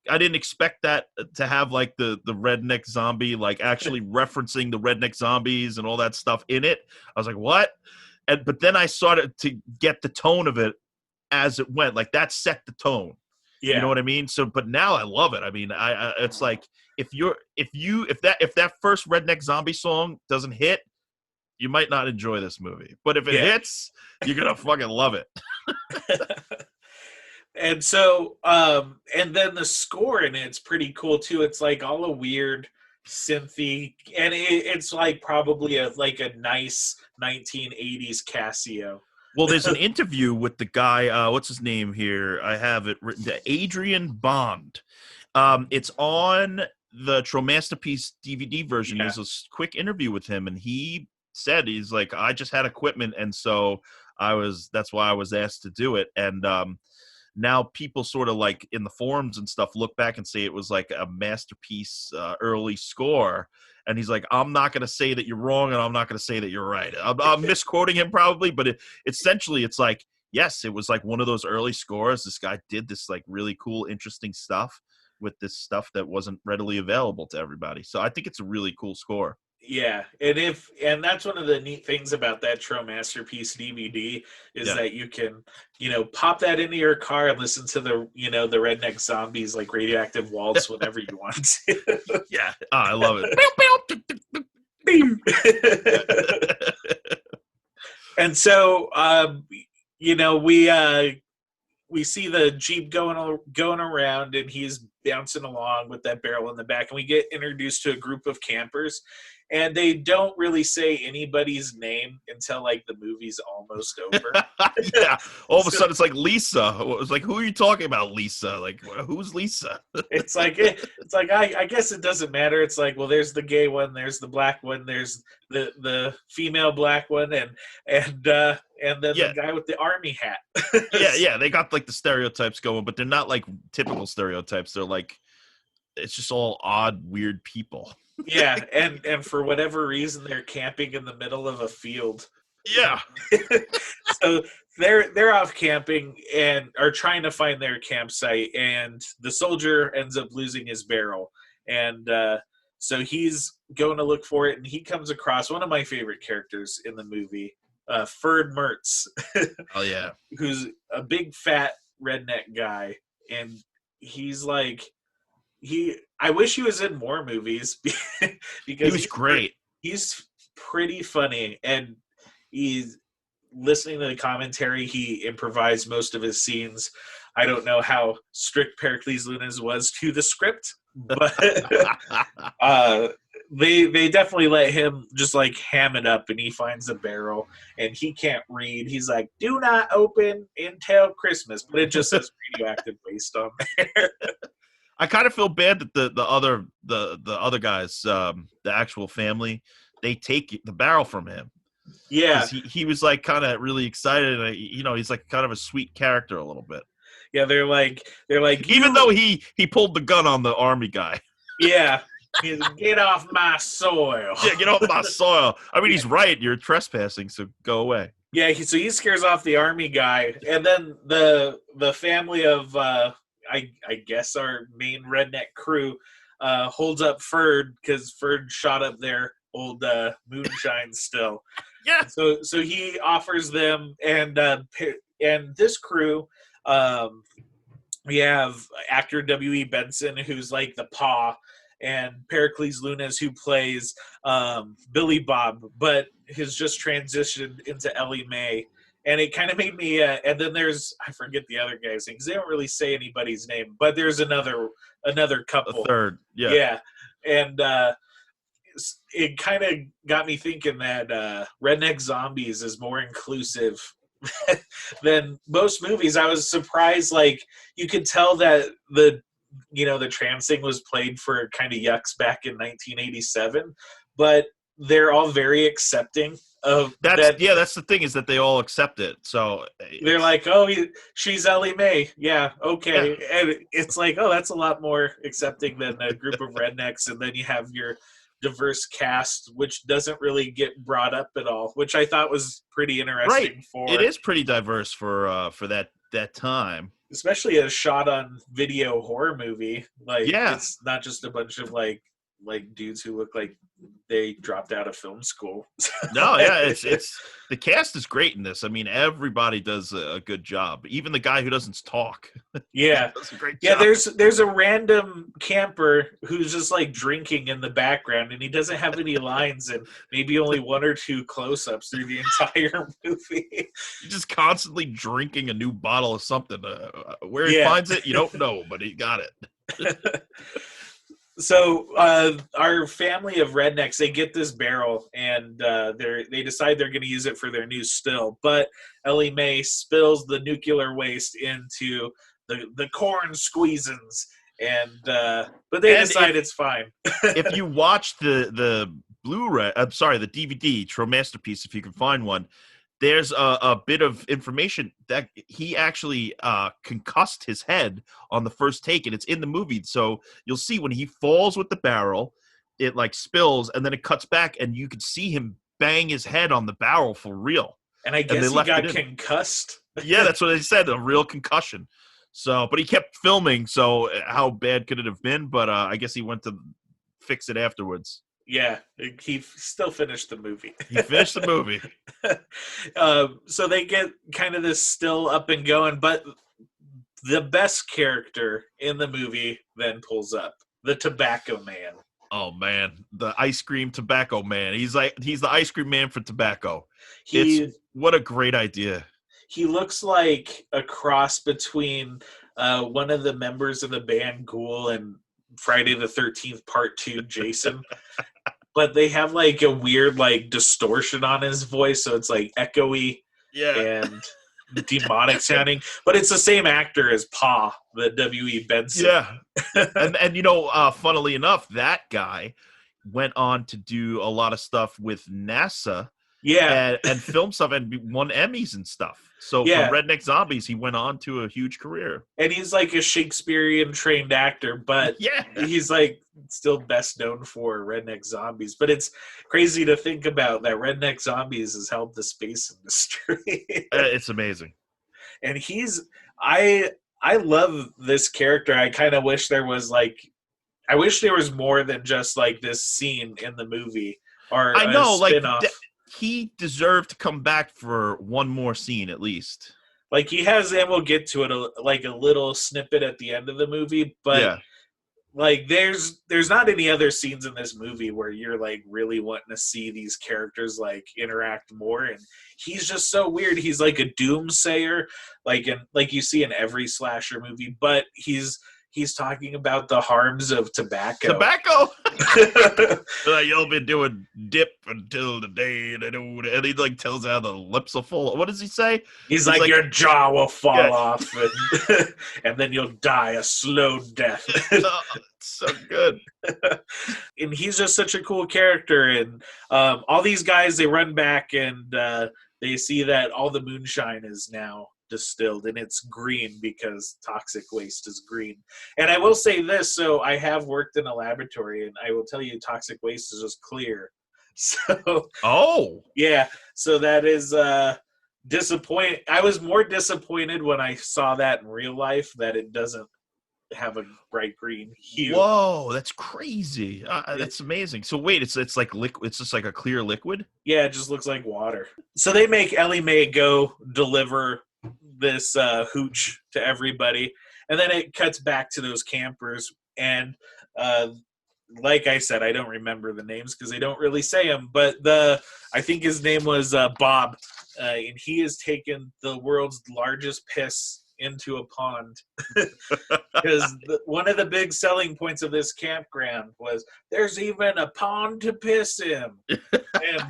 I didn't expect that to have like the Redneck Zombie, like actually referencing the Redneck Zombies and all that stuff in it. I was like, what? But then I started to get the tone of it as it went. Like that set the tone. Yeah. You know what I mean? So, but now I love it. I mean, I it's like if that first Redneck Zombie song doesn't hit, you might not enjoy this movie. But if it hits, you're gonna fucking love it. And so, and then the score in it's pretty cool too. It's like all a weird synthy, and it's like probably a nice 1980s Casio. Well, there's an interview with the guy. What's his name here? I have it written. Adrian Bond. It's on the Troma Masterpiece DVD version. There's a quick interview with him, and he said he's like, I just had equipment, and so that's why I was asked to do it. And now people sort of like in the forums and stuff look back and say it was like a masterpiece early score. And he's like, I'm not going to say that you're wrong, and I'm not going to say that you're right. I'm misquoting him probably, but essentially it's like, yes, it was like one of those early scores. This guy did this like really cool, interesting stuff with this stuff that wasn't readily available to everybody. So I think it's a really cool score. Yeah, and that's one of the neat things about that Troma Masterpiece DVD is that you can, pop that into your car and listen to the Redneck Zombies like Radioactive Waltz whenever you want to. Yeah, I love it. And so, we see the Jeep going around, and he's bouncing along with that barrel in the back, and we get introduced to a group of campers. And they don't really say anybody's name until like the movie's almost over. Yeah. All of a sudden it's like Lisa. It's like, who are you talking about, Lisa? Like, who's Lisa? It's like I guess it doesn't matter. It's like, well, there's the gay one, there's the black one, there's the female black one, and then the guy with the army hat. Yeah. They got like the stereotypes going, but they're not like typical stereotypes. They're like, it's just all odd, weird people. Yeah, and for whatever reason, they're camping in the middle of a field. Yeah. So they're off camping and are trying to find their campsite, and the soldier ends up losing his barrel. And so he's going to look for it, and he comes across one of my favorite characters in the movie, Ferd Mertz. Oh, yeah. Who's a big, fat redneck guy, and he's like... I wish he was in more movies because he was great. He's pretty funny, and he's listening to the commentary. He improvised most of his scenes. I don't know how strict Pericles Lewnes was to the script, but they definitely let him just like ham it up, and he finds a barrel, and he can't read. He's like, "Do not open until Christmas," but it just says radioactive waste on there. I kind of feel bad that the other guys, the actual family, they take the barrel from him. Yeah, he was like kind of really excited. And, he's like kind of a sweet character a little bit. Yeah, they're like even though he pulled the gun on the army guy. Yeah, get off my soil. Yeah, get off my soil. I mean, he's right. You're trespassing, so go away. Yeah, so he scares off the army guy, and then the family of. I guess our main redneck crew holds up Ferd because Ferd shot up their old moonshine still. Yeah. So he offers them, and this crew, we have actor W.E. Benson, who's like the paw, and Pericles Lewnes, who plays Billy Bob, but has just transitioned into Ellie Mae. And it kind of made me, and then there's, I forget the other guy's name, because they don't really say anybody's name, but there's another couple. A third, yeah. Yeah, and it kind of got me thinking that Redneck Zombies is more inclusive than most movies. I was surprised, like, you could tell that the trans thing was played for kind of yucks back in 1987, but they're all very accepting of that. Yeah, that's the thing, is that they all accept it. So they're like, oh, she's Ellie Mae. Yeah, okay. Yeah. And it's like, oh, that's a lot more accepting than a group of rednecks. And then you have your diverse cast, which doesn't really get brought up at all, which I thought was pretty interesting. Right. It is pretty diverse for that time. Especially a shot on video horror movie. Like, it's not just a bunch of like dudes who look like they dropped out of film school. No, yeah, it's the cast is great in this. I mean, everybody does a good job. Even the guy who doesn't talk. Yeah, does a great job. Yeah, there's a random camper who's just like drinking in the background, and he doesn't have any lines, and maybe only one or two close-ups through the entire movie. He's just constantly drinking a new bottle of something. Where he finds it, you don't know, but he got it. So our family of rednecks, they get this barrel, and they decide they're going to use it for their new still. But Ellie Mae spills the nuclear waste into the corn squeezins, and but they decide it's fine. If you watch the Blu-ray, the DVD, Troma Masterpiece, if you can find one, there's a bit of information that he actually concussed his head on the first take, and it's in the movie. So you'll see when he falls with the barrel, it like spills, and then it cuts back, and you can see him bang his head on the barrel for real. And I guess he got concussed. Yeah, that's what they said, a real concussion. So, but he kept filming, so how bad could it have been? But I guess he went to fix it afterwards. Yeah, he still finished the movie. He finished the movie. So they get kind of this still up and going, but the best character in the movie then pulls up, the Tobacco Man. Oh man, the ice cream tobacco man. He's the ice cream man for tobacco. What a great idea. He looks like a cross between one of the members of the band Ghoul and Friday the 13th Part 2 Jason. But they have like a weird like distortion on his voice, so it's like echoey and demonic sounding. But it's the same actor as Pa, the W.E. Benson. Yeah. and funnily enough, that guy went on to do a lot of stuff with NASA. Yeah. And film stuff and won Emmys and stuff. So for Redneck Zombies, he went on to a huge career. And he's like a Shakespearean trained actor, but he's like still best known for Redneck Zombies. But it's crazy to think about that Redneck Zombies has helped the space industry. It's amazing. And I love this character. I kind of wish there was more than just like this scene in the movie or I know, a spin-off. He deserved to come back for one more scene at least. Like he has, and we'll get to it, a little snippet at the end of the movie. But like, there's not any other scenes in this movie where you're like really wanting to see these characters like interact more. And he's just so weird. He's like a doomsayer, like you see in every slasher movie. But he's talking about the harms of tobacco. Tobacco? You'll be doing dip until the day they do. And he like tells how the lips will fall. What does he say? He's like, your jaw will fall off and then you'll die a slow death. So good. And he's just such a cool character. And all these guys, they run back and they see that all the moonshine is now distilled, and it's green because toxic waste is green. And I will say this, so I have worked in a laboratory, and I will tell you toxic waste is just clear. So so that is disappointing. I was more disappointed when I saw that in real life that it doesn't have a bright green hue. Whoa, that's crazy. That's amazing. So wait, it's like liquid. It's just like a clear liquid. Yeah, it just looks like water. So they make Ellie Mae go deliver this hooch to everybody, and then it cuts back to those campers. And like I said, I don't remember the names because they don't really say them. But I think his name was Bob, and he has taken the world's largest piss into a pond because one of the big selling points of this campground was there's even a pond to piss in. And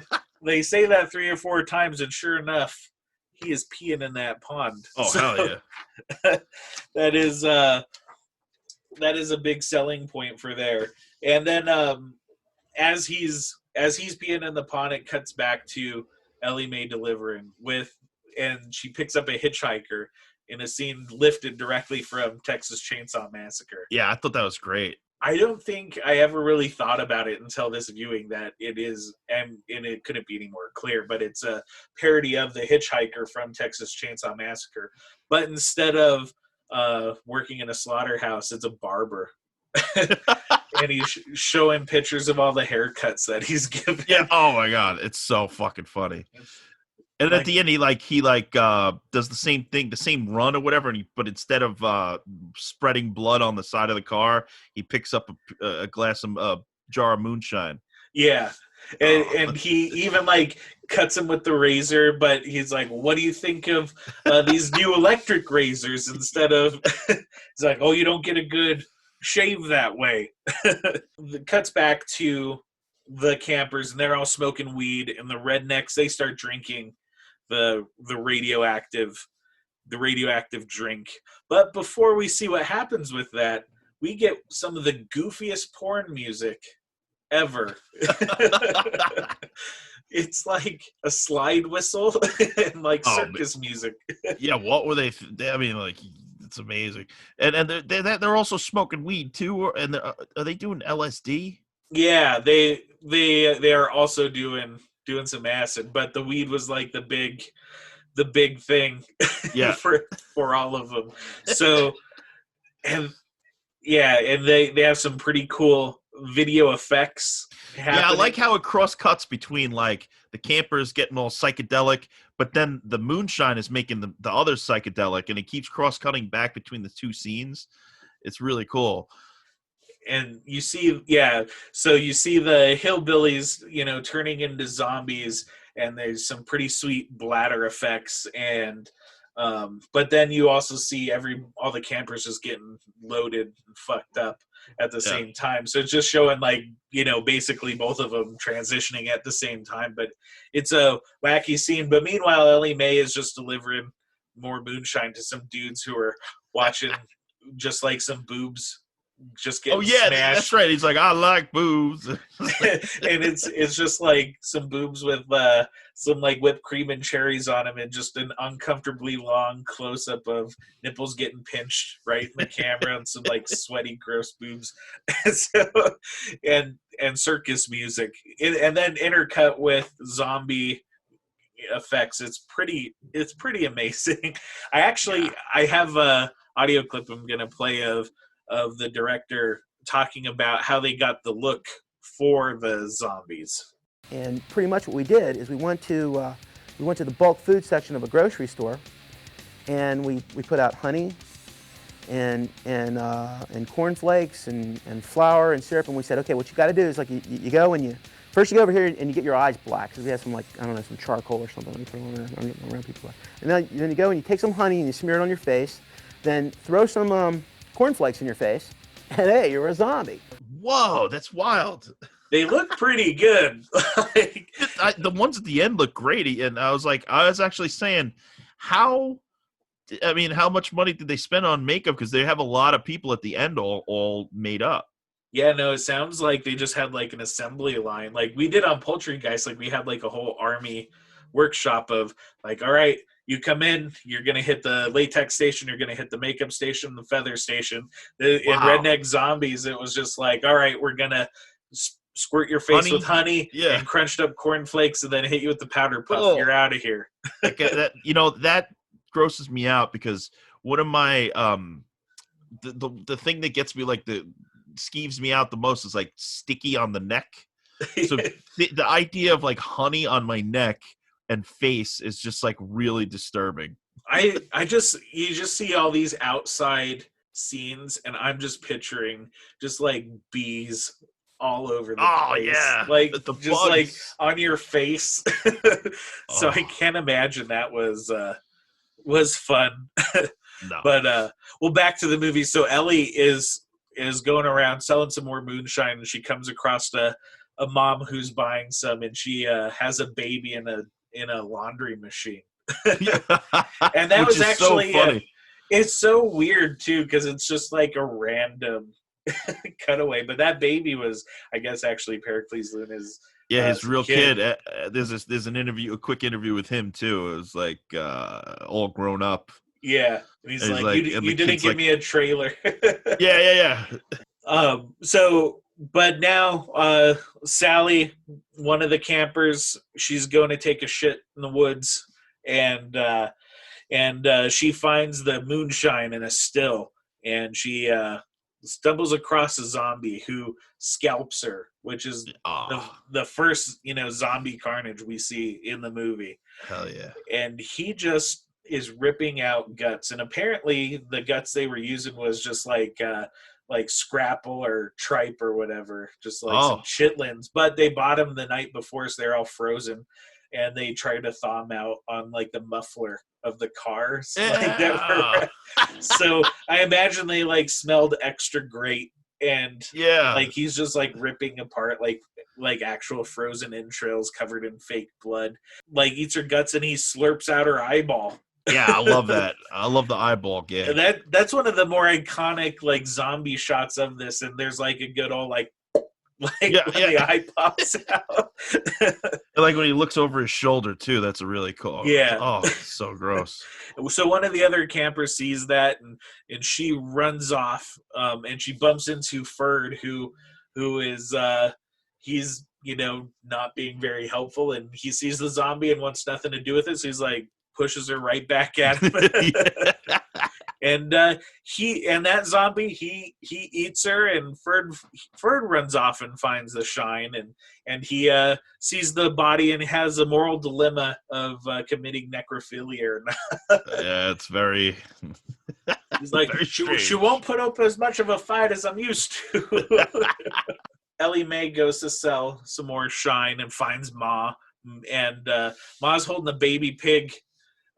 they say that 3 or 4 times, and sure enough, he is peeing in that pond. Oh, hell yeah. that is a big selling point for there. And then as he's peeing in the pond, it cuts back to Ellie Mae delivering and she picks up a hitchhiker in a scene lifted directly from Texas Chainsaw Massacre. Yeah, I thought that was great. I don't think I ever really thought about it until this viewing that it is, and it couldn't be any more clear, but it's a parody of the hitchhiker from Texas Chainsaw Massacre. But instead of working in a slaughterhouse, it's a barber. And he's showing pictures of all the haircuts that he's given. Yeah. Oh my God, it's so fucking funny. And at the end, he does the same thing, the same run or whatever. But instead of spreading blood on the side of the car, he picks up a jar of moonshine. Yeah, and he even cuts him with the razor. But he's like, "What do you think of these new electric razors?" Instead of, he's like, "Oh, you don't get a good shave that way." It cuts back to the campers, and they're all smoking weed, and the rednecks, they start drinking the radioactive drink. But before we see what happens with that, we get some of the goofiest porn music ever. It's like a slide whistle and circus music. Yeah, what were they? I mean, it's amazing. And they're also smoking weed too. And are they doing LSD? Yeah, they are also doing some acid, but the weed was like the big thing. Yeah. for all of them. So and they have some pretty cool video effects happening. Yeah, I like how it cross cuts between the campers getting all psychedelic, but then the moonshine is making the other psychedelic, and it keeps cross cutting back between the two scenes. It's really cool. And you see the hillbillies, turning into zombies, and there's some pretty sweet bladder effects, and but then you also see all the campers just getting loaded and fucked up at the same time. So it's just showing basically both of them transitioning at the same time. But it's a wacky scene. But meanwhile, Ellie Mae is just delivering more moonshine to some dudes who are watching just like some boobs just getting smashed. That's right. He's like, I like boobs. And it's just like some boobs with some whipped cream and cherries on them, and just an uncomfortably long close up of nipples getting pinched right in the camera, and some sweaty, gross boobs. And circus music, and then intercut with zombie effects. It's pretty amazing. I have a audio clip I'm gonna play of the director talking about how they got the look for the zombies. And pretty much what we did is we went to the bulk food section of a grocery store, and we put out honey and cornflakes and flour and syrup, and we said, okay, what you got to do is you go and you go over here and you get your eyes black, because we have some some charcoal or something. Let me put it on around people. And then you go and you take some honey and you smear it on your face, then throw some cornflakes in your face, and hey, you're a zombie. Whoa, that's wild. They look pretty good. The ones at the end look great, and I was actually saying, how much money did they spend on makeup? Because they have a lot of people at the end all made up. Yeah, no, it sounds like they just had an assembly line, like we did on Poultry Guys. We had a whole army workshop of all right, you come in, you're going to hit the latex station, you're going to hit the makeup station, the feather station. In Redneck Zombies, it was just all right, we're going to squirt your face with honey and crunched up cornflakes, and then hit you with the powder puff. Oh. You're out of here. That grosses me out, because one of my the thing that gets me skeeves me out the most is like sticky on the neck. So the idea of like honey on my neck and face is just like really disturbing. You just see all these outside scenes, and I'm just picturing just like bees all over the place. Yeah, like the just bugs. like on your face. So I can't imagine that was fun. No. But well, back to the movie. So Ellie is going around selling some more moonshine, and she comes across a mom who's buying some, and she has a baby in a laundry machine. And that was actually so funny. It's so weird too, because it's just like a random cutaway. But that baby was, I guess, actually Pericles Lewnes. Yeah, his real kid. There's an interview, a quick interview with him too. It was like all grown up. Yeah, and he's like, you didn't give me a trailer. Yeah. So, but now Sally, one of the campers, she's going to take a shit in the woods, and she finds the moonshine in a still, and she stumbles across a zombie who scalps her, which is the first zombie carnage we see in the movie. Hell yeah! And he just is ripping out guts, and apparently the guts they were using was just like scrapple or tripe or whatever, just like some chitlins. But they bought them the night before, so they're all frozen, and they tried to thaw them out on like the muffler of the cars. Yeah. So I imagine they like smelled extra great, and like he's just like ripping apart like actual frozen entrails covered in fake blood, like eats her guts, and he slurps out her eyeball. Yeah, I love that. I love the eyeball gag. That's one of the more iconic like zombie shots of this, and there's like a good old when the eye pops out. Like when he looks over his shoulder too. That's a really cool. Yeah. Oh, so gross. So one of the other campers sees that, and she runs off, and she bumps into Ferd, who is he's not being very helpful, and he sees the zombie and wants nothing to do with it. So he's like pushes her right back at him. And that zombie he eats her, and Ferd runs off and finds the shine, and he sees the body and has a moral dilemma of committing necrophilia or not. Yeah, it's very. He's like, she won't put up as much of a fight as I'm used to. Ellie Mae goes to sell some more shine and finds Ma, and Ma's holding a baby pig.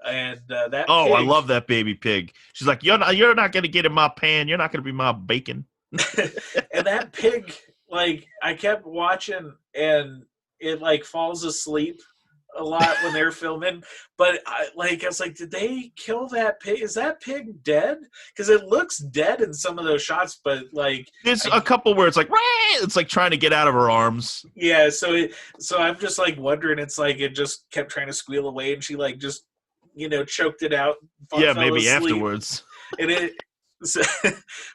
And that pig, I love that baby pig. She's like, you're not gonna get in my pan. You're not gonna be my bacon. And that pig, like, I kept watching, and it like falls asleep a lot when they're filming. But I was like, did they kill that pig? Is that pig dead? Because it looks dead in some of those shots, but like there's a couple where it's like, it's like trying to get out of her arms. Yeah, so I'm just like wondering. It's like it just kept trying to squeal away, and she like just choked it out. Yeah, maybe asleep. afterwards. And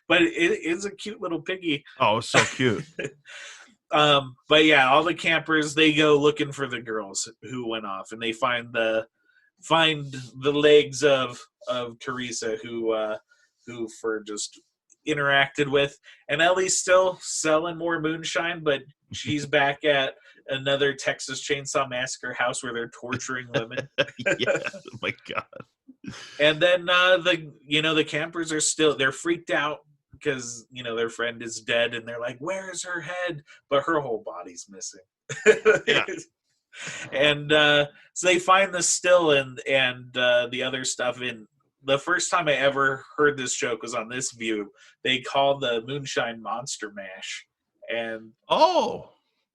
but it is a cute little piggy. Oh, so cute. But yeah, all the campers, they go looking for the girls who went off, and they find the legs of Teresa, who Ferd just interacted with, and Ellie's still selling more moonshine, but she's back at another Texas Chainsaw Massacre house where they're torturing women. Yeah, oh my God. And then the campers are they're freaked out because their friend is dead, and they're like, where is her head? But her whole body's missing. Yeah. And so they find the still and the other stuff. In the first time I ever heard this joke was on this View. They called the moonshine Monster Mash, and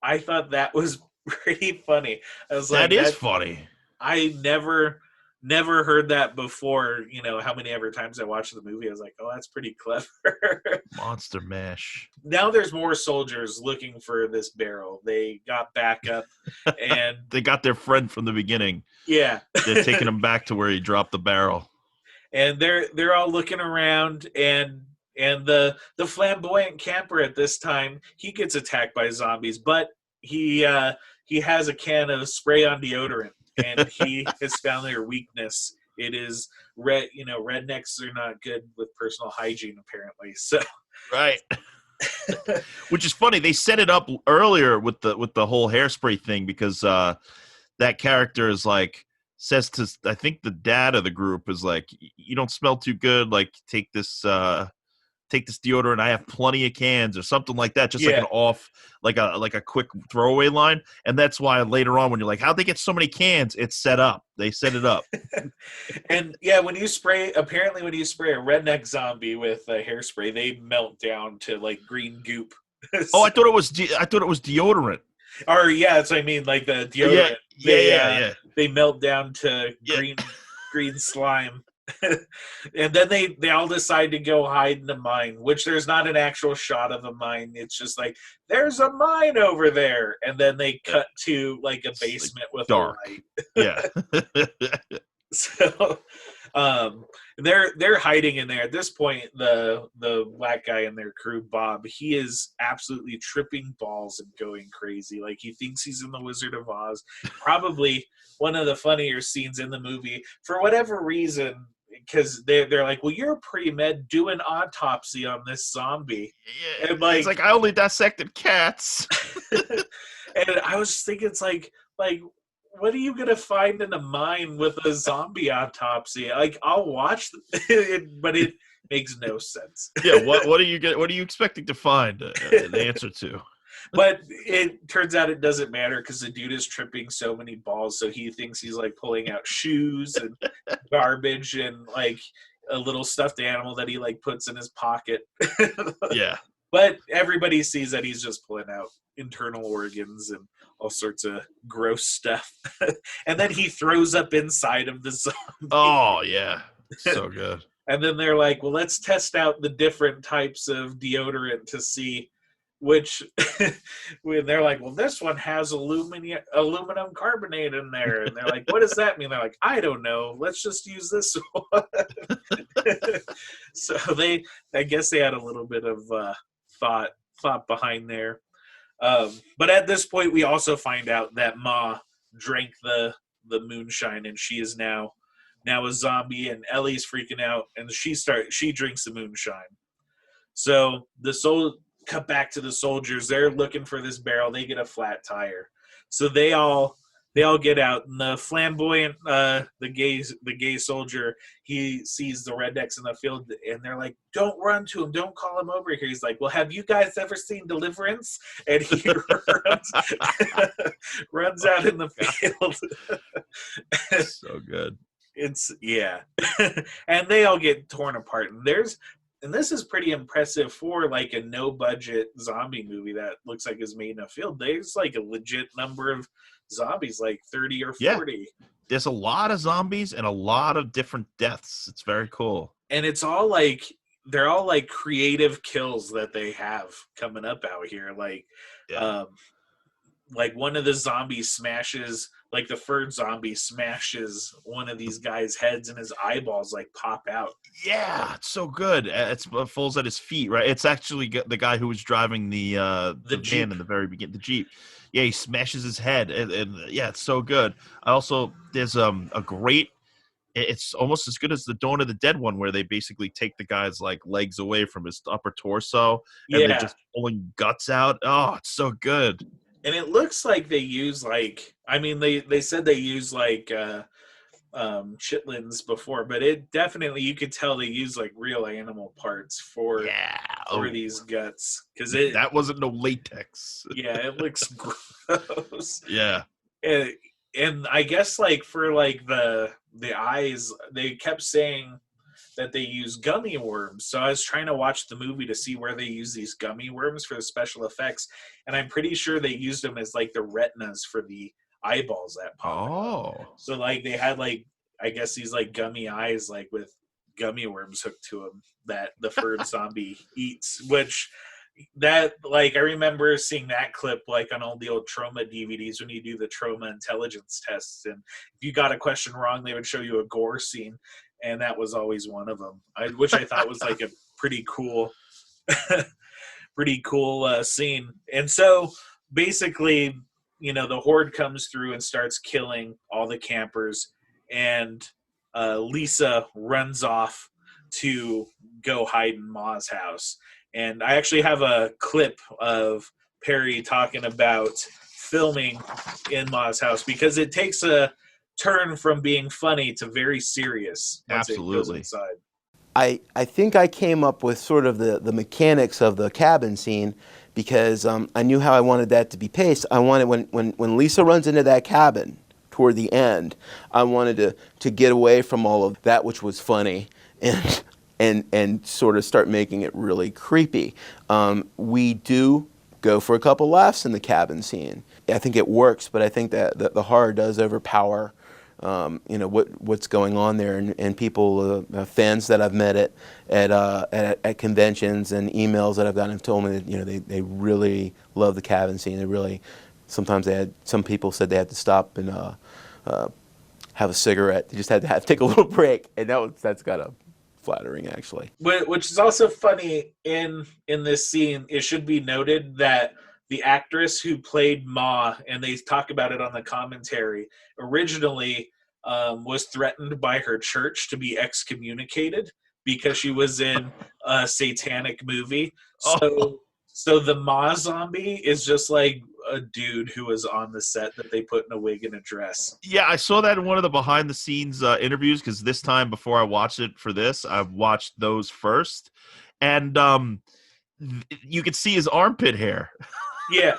I thought that was pretty funny. I was like, that is funny. I never heard that before. How many ever times I watched the movie, I was like, oh, that's pretty clever. Monster Mash. Now there's more soldiers looking for this barrel. They got back up, and they got their friend from the beginning. Yeah. They're taking him back to where he dropped the barrel. And they're all looking around, and the flamboyant camper at this time, he gets attacked by zombies, but he has a can of spray on deodorant, and he has found their weakness It is rednecks are not good with personal hygiene apparently. So Right. Which is funny. They set it up earlier with the whole hairspray thing because that character is like says to, I think the dad of the group is like, you don't smell too good. Like take this deodorant. I have plenty of cans or something like that. Just like an off, like a quick throwaway line. And that's why later on when you're like, how'd they get so many cans? It's set up. They set it up. And yeah, when you spray a redneck zombie with hairspray, they melt down to like green goop. Oh, I thought it was deodorant. Or that's what I mean, like the deodorant. Yeah. They melt down to green slime. And then they all decide to go hide in a mine, which there's not an actual shot of a mine. It's just like, there's a mine over there. And then they cut to like a basement with dark. a light. Yeah. So they're hiding in there. At this point, the black guy in their crew, Bob, he is absolutely tripping balls and going crazy. Like he thinks he's in the Wizard of Oz. Probably one of the funnier scenes in the movie for whatever reason, because they're like, well, you're pre-med, do an autopsy on this zombie. Yeah, and like, it's like I only dissected cats. And I was thinking, it's like what are you gonna find in a mine with a zombie autopsy? Like, I'll watch it, but it makes no sense. Yeah, what are you expecting to find an answer to? But it turns out it doesn't matter because the dude is tripping so many balls, so he thinks he's like pulling out shoes and garbage and like a little stuffed animal that he like puts in his pocket. Yeah. But everybody sees that he's just pulling out internal organs and all sorts of gross stuff. And then he throws up inside of the zombie. Oh, yeah. So good. And then they're like, well, let's test out the different types of deodorant to see which, when they're like, well, this one has aluminum carbonate in there. And they're like, what does that mean? They're like, I don't know. Let's just use this one. So I guess they had a little bit of thought behind there. But at this point, we also find out that Ma drank the moonshine, and she is now a zombie, and Ellie's freaking out, and she drinks the moonshine. So cut back to the soldiers. They're looking for this barrel. They get a flat tire. So they all get out, and the flamboyant, the gay soldier, he sees the rednecks in the field, and they're like, don't run to him, don't call him over here. He's like, well, have you guys ever seen Deliverance? And he runs out in the field. So good. And they all get torn apart, and this is pretty impressive for like a no budget zombie movie that looks like is made in a field. There's like a legit number of zombies, like 30 or 40. Yeah. There's a lot of zombies and a lot of different deaths. It's very cool. And it's all like, they're all like creative kills that they have coming up out here. Like, like one of the zombies smashes, like the third zombie smashes one of these guys' heads, and his eyeballs like pop out. Yeah, it's so good. It falls at his feet, right? It's actually the guy who was driving the van in the very beginning, the Jeep. Yeah, he smashes his head, and yeah, it's so good. There's a great. It's almost as good as the Dawn of the Dead one, where they basically take the guy's like legs away from his upper torso, and they're just pulling guts out. Oh, it's so good. And it looks like they use like, I mean, they said they use like chitlins before, but it definitely, you could tell they use like real animal parts for these guts, because that wasn't no latex. Yeah, it looks gross. Yeah. And I guess like for like the eyes, they kept saying that they use gummy worms. So I was trying to watch the movie to see where they use these gummy worms for the special effects, and I'm pretty sure they used them as like the retinas for the eyeballs that pop. Oh. So like they had like, I guess these like gummy eyes like with gummy worms hooked to them that the third zombie eats, which that like I remember seeing that clip like on all the old Troma DVDs when you do the Troma intelligence tests, and if you got a question wrong, they would show you a gore scene, and that was always one of them, which I thought was like a pretty cool scene. And so basically, you know, the horde comes through and starts killing all the campers, and Lisa runs off to go hide in Ma's house. And I actually have a clip of Perry talking about filming in Ma's house, because it takes a turn from being funny to very serious once it goes Absolutely. inside. I think I came up with sort of the mechanics of the cabin scene because I knew how I wanted that to be paced. I wanted when Lisa runs into that cabin toward the end, I wanted to get away from all of that which was funny and sort of start making it really creepy. We do go for a couple laughs in the cabin scene. I think it works, but I think that the horror does overpower what's going on there, and people, fans that I've met at conventions and emails that I've gotten have told me that they really love the cabin scene. They really, sometimes some people said they had to stop and have a cigarette. They just had to take a little break, and that's kind of flattering, actually. Which is also funny in this scene. It should be noted that the actress who played Ma, and they talk about it on the commentary, originally was threatened by her church to be excommunicated because she was in a satanic movie. So the Ma zombie is just like a dude who was on the set that they put in a wig and a dress. Yeah, I saw that in one of the behind the scenes interviews, because this time before I watched it for this, I watched those first, and you could see his armpit hair. Yeah.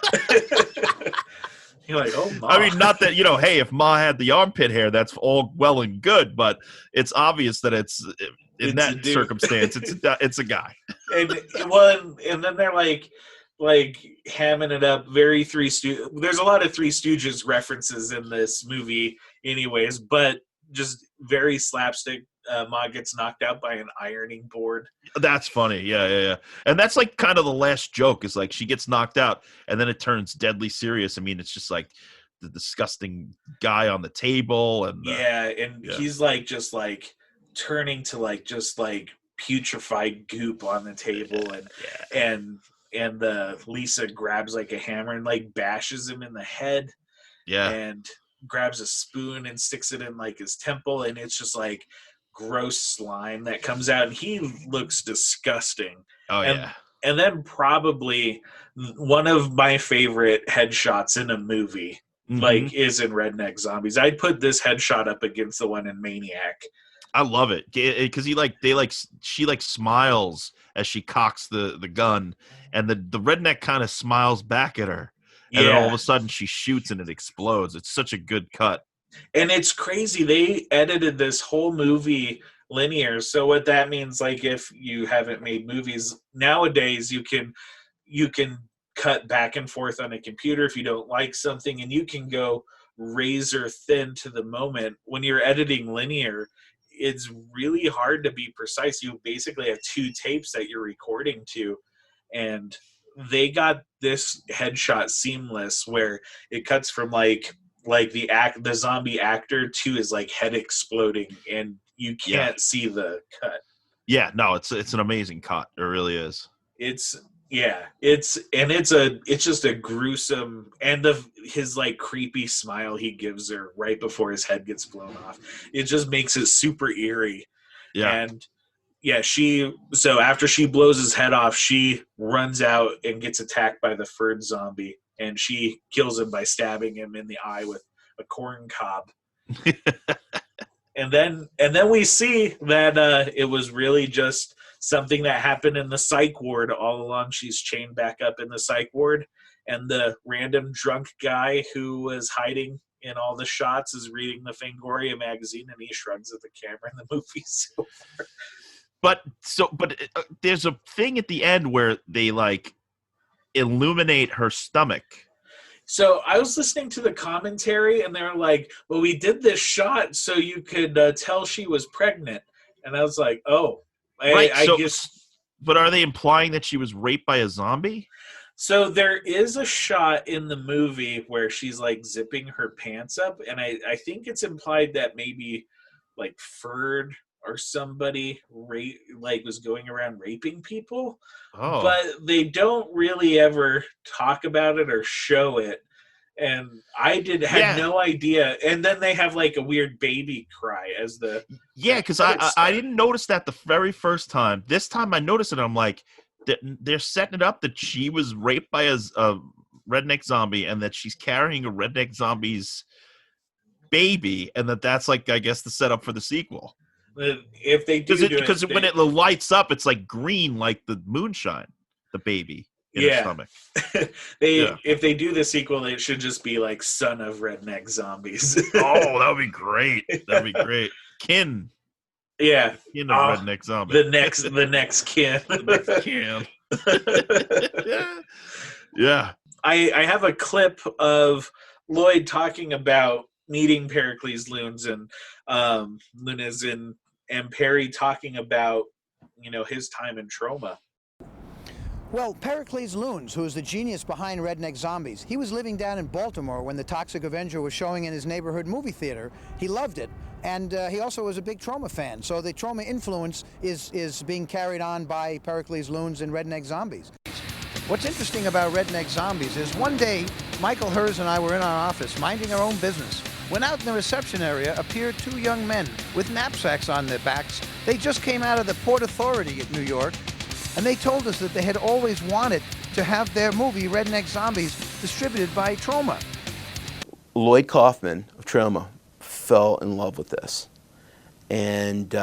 You're like, oh, Ma. I mean, not that, hey, if Ma had the armpit hair, that's all well and good, but it's obvious that it's that circumstance, it's a guy. And then they're like hamming it up. Very There's a lot of Three Stooges references in this movie, anyways, but just very slapstick. Ma gets knocked out by an ironing board. That's funny. Yeah. And that's like kind of the last joke, is like she gets knocked out and then it turns deadly serious. I mean, it's just like the disgusting guy on the table. And he's like just like turning to like just like putrefied goop on the table. And Lisa grabs like a hammer and like bashes him in the head. Yeah. And grabs a spoon and sticks it in like his temple. And it's just like gross slime that comes out, and he looks disgusting. And then probably one of my favorite headshots in a movie is in Redneck Zombies. I'd put this headshot up against the one in Maniac. I love it because she smiles as she cocks the gun, and the redneck kind of smiles back at her, and then all of a sudden she shoots and it explodes. It's such a good cut. And it's crazy. They edited this whole movie linear. So what that means, like if you haven't made movies nowadays, you can cut back and forth on a computer if you don't like something, and you can go razor thin to the moment. When you're editing linear, it's really hard to be precise. You basically have two tapes that you're recording to, and they got this headshot seamless where it cuts from like the zombie actor to his like head exploding, and you can't see the cut. Yeah, no, it's an amazing cut. It really is. It's just a gruesome, and his like creepy smile he gives her right before his head gets blown off. It just makes it super eerie. Yeah. And so after she blows his head off, she runs out and gets attacked by the furred zombie, and she kills him by stabbing him in the eye with a corn cob. and then we see that it was really just something that happened in the psych ward all along. She's chained back up in the psych ward, and the random drunk guy who was hiding in all the shots is reading the Fangoria magazine, and he shrugs at the camera, and the movie's over. But there's a thing at the end where they like illuminate her stomach. So I was listening to the commentary, and they're like, well, we did this shot so you could tell she was pregnant. And I was like, oh, I guess. But are they implying that she was raped by a zombie? So there is a shot in the movie where she's like zipping her pants up, and I think it's implied that maybe like Ferd or somebody was going around raping people. Oh. But they don't really ever talk about it or show it. And I had no idea. And then they have like a weird baby cry as the because I didn't notice that the very first time. This time I noticed it. I'm like, they're setting it up that she was raped by a redneck zombie, and that she's carrying a redneck zombie's baby, and that's like, I guess, the setup for the sequel. If they do, because when it lights up, it's like green, like the moonshine, the baby in her stomach. If they do the sequel, it should just be like Son of Redneck Zombies. Oh, that would be great. That'd be great. Kin. Yeah. Kin of Redneck Zombie. The next kin. The next kin. Yeah. I have a clip of Lloyd talking about meeting Pericles Lewnes and Perry talking about, his time in Troma. Well, Pericles Lewnes, who is the genius behind Redneck Zombies, he was living down in Baltimore when The Toxic Avenger was showing in his neighborhood movie theater. He loved it, and he also was a big Troma fan. So the Troma influence is being carried on by Pericles Lewnes and Redneck Zombies. What's interesting about Redneck Zombies is one day, Michael Hers and I were in our office minding our own business. When out in the reception area appeared two young men with knapsacks on their backs. They just came out of the Port Authority at New York, and they told us that they had always wanted to have their movie, Redneck Zombies, distributed by Troma. Lloyd Kaufman of Troma fell in love with this. And,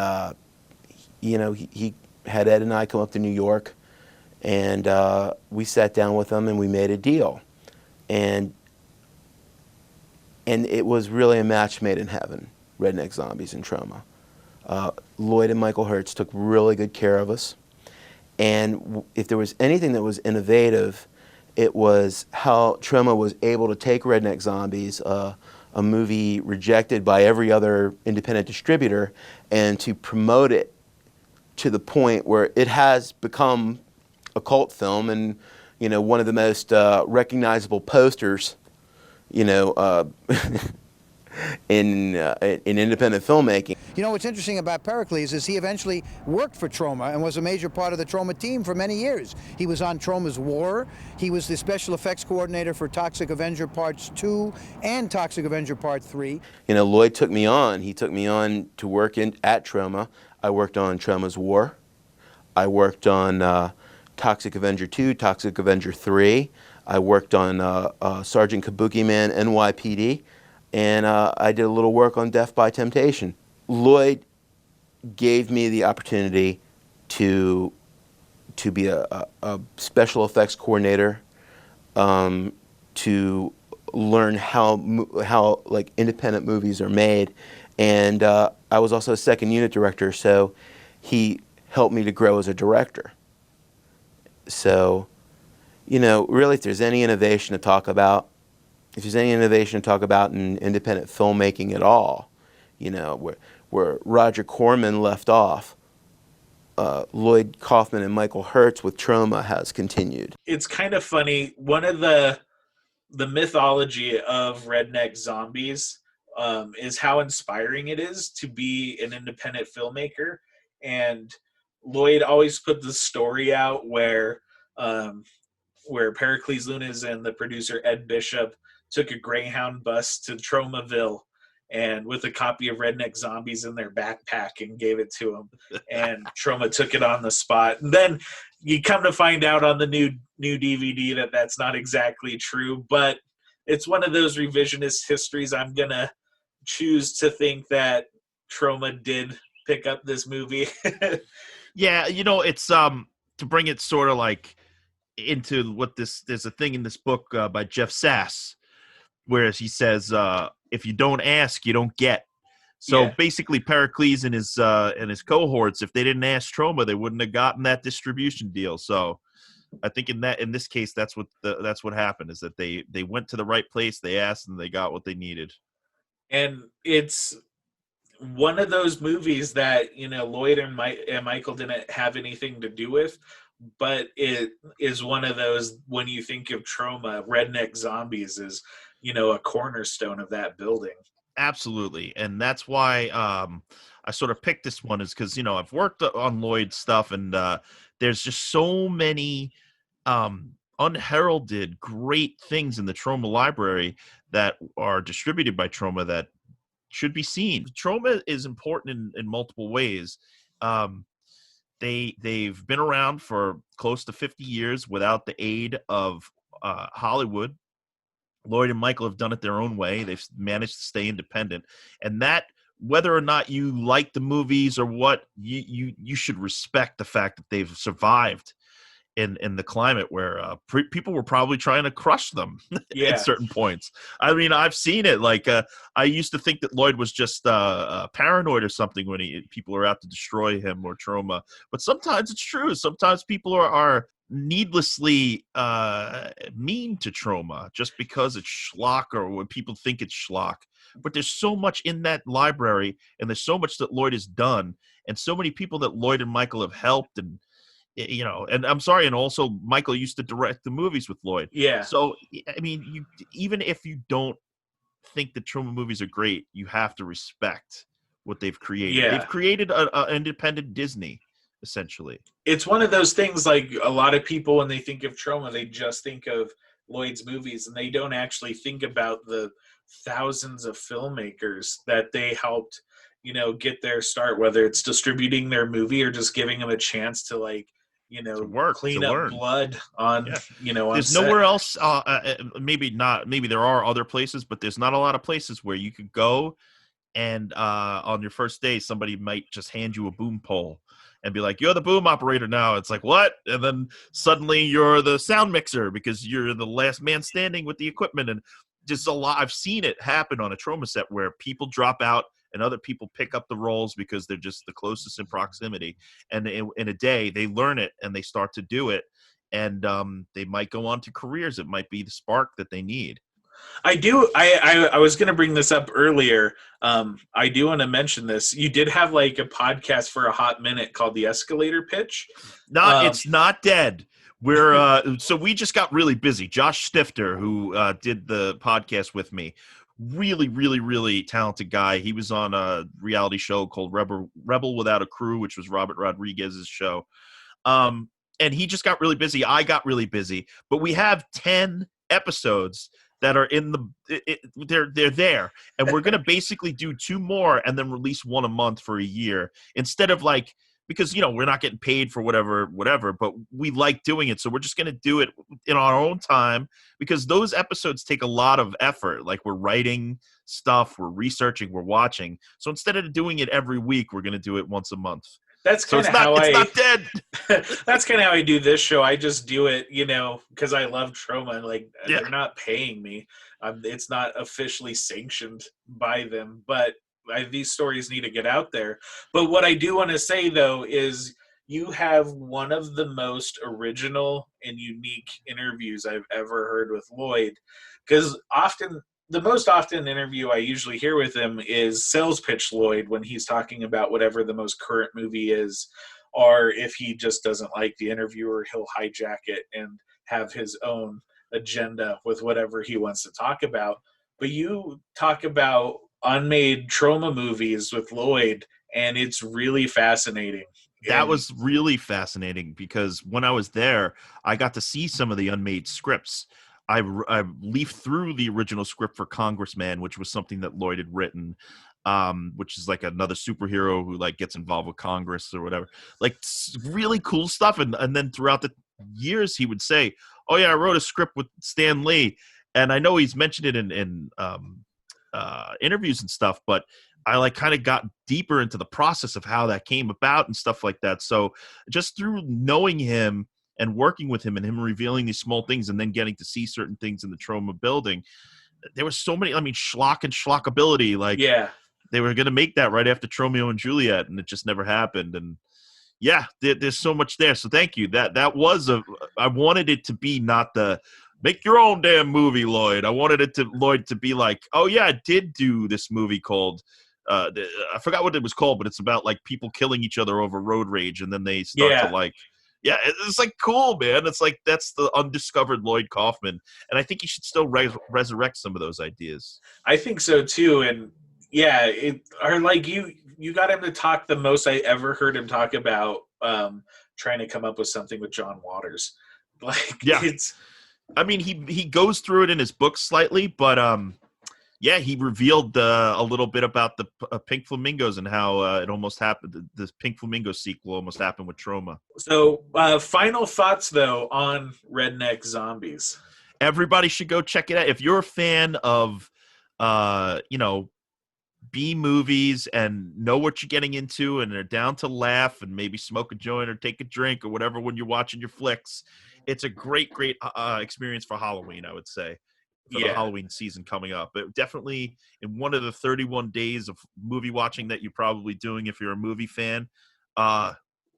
he had Ed and I come up to New York, and we sat down with them and we made a deal. And it was really a match made in heaven, Redneck Zombies and Troma. Lloyd and Michael Hertz took really good care of us. And if there was anything that was innovative, it was how Troma was able to take Redneck Zombies, a movie rejected by every other independent distributor, and to promote it to the point where it has become a cult film and, one of the most recognizable posters, in independent filmmaking. What's interesting about Pericles is he eventually worked for Troma and was a major part of the Troma team for many years. He was on Troma's War. He was the special effects coordinator for Toxic Avenger Parts 2 and Toxic Avenger Part 3. Lloyd took me on. He took me on to work at Troma. I worked on Troma's War. I worked on Toxic Avenger 2, Toxic Avenger 3. I worked on Sergeant Kabuki Man NYPD. And I did a little work on Death by Temptation. Lloyd gave me the opportunity to be a special effects coordinator, to learn how like independent movies are made, and I was also a second unit director, so he helped me to grow as a director. So, really, if there's any innovation to talk about. If there's any innovation to talk about in independent filmmaking at all, where Roger Corman left off, Lloyd Kaufman and Michael Hertz with Troma has continued. It's kind of funny. One of the mythology of Redneck Zombies is how inspiring it is to be an independent filmmaker. And Lloyd always put the story out where Pericles Lewnes and the producer Ed Bishop took a Greyhound bus to Tromaville and with a copy of Redneck Zombies in their backpack and gave it to him. And Troma took it on the spot. And then you come to find out on the new DVD that that's not exactly true, but it's one of those revisionist histories. I'm going to choose to think that Troma did pick up this movie. Yeah, it's to bring it sort of like into what there's a thing in this book by Jeff Sass, whereas he says, if you don't ask, you don't get. So basically, Pericles and his cohorts, if they didn't ask Troma, they wouldn't have gotten that distribution deal. So I think in this case, that's what happened, is that they went to the right place, they asked, and they got what they needed. And it's one of those movies that Lloyd and Michael didn't have anything to do with. But it is one of those, when you think of Troma, Redneck Zombies is, a cornerstone of that building. Absolutely. And that's why I sort of picked this one, is because, I've worked on Lloyd's stuff, and there's just so many unheralded great things in the Troma library that are distributed by Troma that should be seen. Troma is important in multiple ways. They've been around for close to 50 years without the aid of Hollywood. Lloyd and Michael have done it their own way. They've managed to stay independent, and that, whether or not you like the movies or what, you should respect the fact that they've survived in the climate where people were probably trying to crush them at certain points. I mean, I've seen it. Like, I used to think that Lloyd was just paranoid or something when people are out to destroy him or Troma. But sometimes it's true. Sometimes people are needlessly mean to Troma just because it's schlock or when people think it's schlock. But there's so much in that library, and there's so much that Lloyd has done, and so many people that Lloyd and Michael have helped, and and I'm sorry, and also Michael used to direct the movies with Lloyd. Yeah. So, I mean, even if you don't think the Troma movies are great, you have to respect what they've created. Yeah. They've created an independent Disney, essentially. It's one of those things, like, a lot of people, when they think of Troma, they just think of Lloyd's movies, and they don't actually think about the thousands of filmmakers that they helped, get their start, whether it's distributing their movie or just giving them a chance to, like, clean up blood on, on there's set. nowhere else. Maybe not. Maybe there are other places, but there's not a lot of places where you could go and on your first day, somebody might just hand you a boom pole and be like, "You're the boom operator now." It's like, what? And then suddenly you're the sound mixer because you're the last man standing with the equipment. And just a lot. I've seen it happen on a Troma set where people drop out and other people pick up the roles because they're just the closest in proximity. And in a day, they learn it and they start to do it. And they might go on to careers. It might be the spark that they need. I was going to bring this up earlier. I do want to mention this. You did have, like, a podcast for a hot minute called The Escalator Pitch. It's not dead. We're so we just got really busy. Josh Stifter, who did the podcast with me, really, really, really talented guy. He was on a reality show called Rebel Without a Crew, which was Robert Rodriguez's show. And he just got really busy. I got really busy. But we have 10 episodes that are in they're there. And we're going to basically do 2 more and then release 1 a month for a year instead of, like, because, we're not getting paid for whatever, but we like doing it. So we're just going to do it in our own time because those episodes take a lot of effort. Like, we're writing stuff, we're researching, we're watching. So instead of doing it every week, we're going to do it once a month. That's kind of it's not dead. That's kind of how I do this show. I just do it, because I love Troma, and, like, they're not paying me. It's not officially sanctioned by them, but these stories need to get out there. But what I do want to say, though, is you have one of the most original and unique interviews I've ever heard with Lloyd, because the most often interview I usually hear with him is sales pitch Lloyd when he's talking about whatever the most current movie is, or if he just doesn't like the interviewer, he'll hijack it and have his own agenda with whatever he wants to talk about. But you talk about unmade Troma movies with Lloyd, and it's really fascinating. That was really fascinating because when I was there, I got to see some of the unmade scripts. I leafed through the original script for Congressman, which was something that Lloyd had written, which is like another superhero who, like, gets involved with Congress or whatever. Like, really cool stuff. And then throughout the years, he would say, "Oh yeah, I wrote a script with Stan Lee," and I know he's mentioned it in interviews and stuff, but I, like, kind of got deeper into the process of how that came about and stuff like that. So just through knowing him and working with him and him revealing these small things and then getting to see certain things in the Troma building, there was so many, schlock and schlockability. Like, they were going to make that right after Tromeo and Juliet, and it just never happened. And there's so much there. So thank you. That was I wanted it to be not the make your own damn movie, Lloyd. I wanted Lloyd to be like, oh yeah, I did do this movie called, I forgot what it was called, but it's about, like, people killing each other over road rage, and then they start to, like, it's, like, cool, man. It's like, that's the undiscovered Lloyd Kaufman, and I think he should still resurrect some of those ideas. I think so too, and you got him to talk the most I ever heard him talk about trying to come up with something with John Waters. Like, Yeah. it's I mean, he goes through it in his book slightly, but yeah, he revealed a little bit about the Pink Flamingos and how it almost happened. The Pink Flamingo sequel almost happened with Troma. so. Final thoughts though on Redneck Zombies. Everybody should go check it out if you're a fan of, B movies and know what you're getting into and are down to laugh and maybe smoke a joint or take a drink or whatever when you're watching your flicks. It's a great experience for Halloween, I would say, for the Halloween season coming up. But definitely in one of the 31 days of movie watching that you're probably doing if you're a movie fan.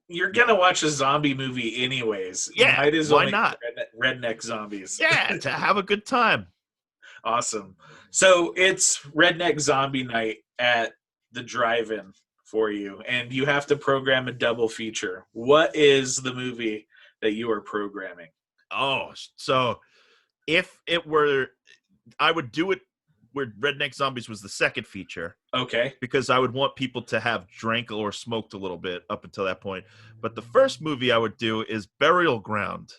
You're gonna watch a zombie movie anyways. Yeah, Might as why well not? Redneck Zombies. Yeah, to have a good time. Awesome. So it's Redneck Zombie Night at the drive-in for you, and you have to program a double feature. What is the movie that you are programming? Oh, so if it were, I would do it where Redneck Zombies was the second feature. Okay. Because I would want people to have drank or smoked a little bit up until that point. But the first movie I would do is Burial Ground.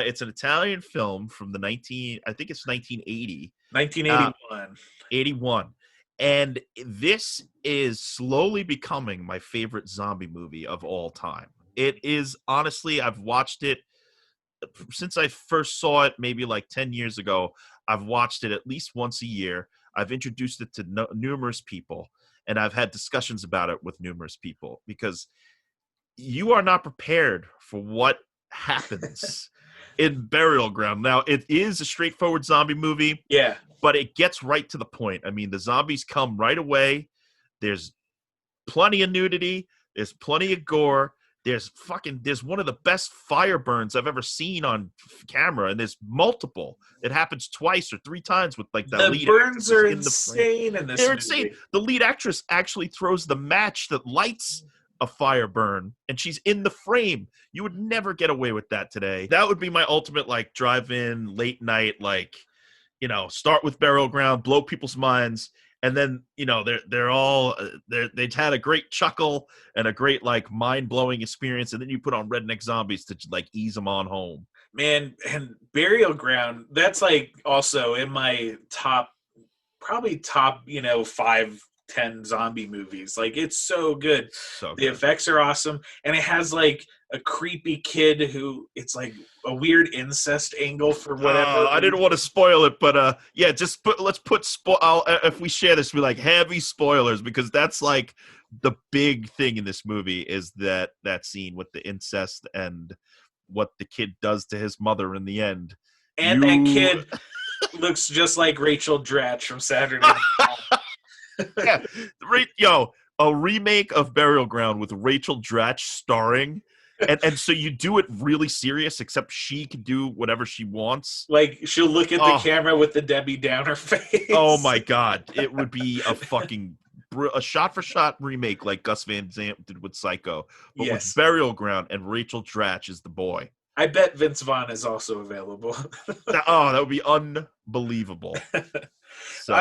It's an Italian film from the 1980. 1981. 81. And this is slowly becoming my favorite zombie movie of all time. It is, honestly, I've watched it since I first saw it, maybe like 10 years ago, I've watched it at least once a year. I've introduced it to numerous people, and I've had discussions about it with numerous people, because you are not prepared for what happens in Burial Ground. Now, it is a straightforward zombie movie. Yeah. But it gets right to the point. I mean, the zombies come right away. There's plenty of nudity. There's plenty of gore. There's one of the best fire burns I've ever seen on camera, and there's multiple. It happens twice or 3 times with like the lead burns are in insane in this They're movie. insane. The lead actress actually throws the match that lights a fire burn, and she's in the frame. You would never get away with that today. That would be my ultimate like drive-in late night, like, you know, start with Burial Ground, blow people's minds, and then, you know, they've had a great chuckle and a great like mind-blowing experience, and then you put on Redneck Zombies to like ease them on home. Man, and Burial Ground, that's like also in my top, you know, 5-10 zombie movies. Like, it's so good. The effects are awesome, and it has like a creepy kid who, it's like a weird incest angle for whatever. I didn't want to spoil it, but yeah, let's put if we share this, be like heavy spoilers, because that's like the big thing in this movie is that scene with the incest and what the kid does to his mother in the end. And that kid looks just like Rachel Dratch from Saturday Night Live. Yeah, a remake of Burial Ground with Rachel Dratch starring. And so you do it really serious, except she can do whatever she wants. Like, she'll look at the camera with the Debbie Downer face. Oh my God. It would be a shot-for-shot remake like Gus Van Sant did with Psycho. But with Burial Ground, and Rachel Dratch is the boy. I bet Vince Vaughn is also available. That would be unbelievable. So.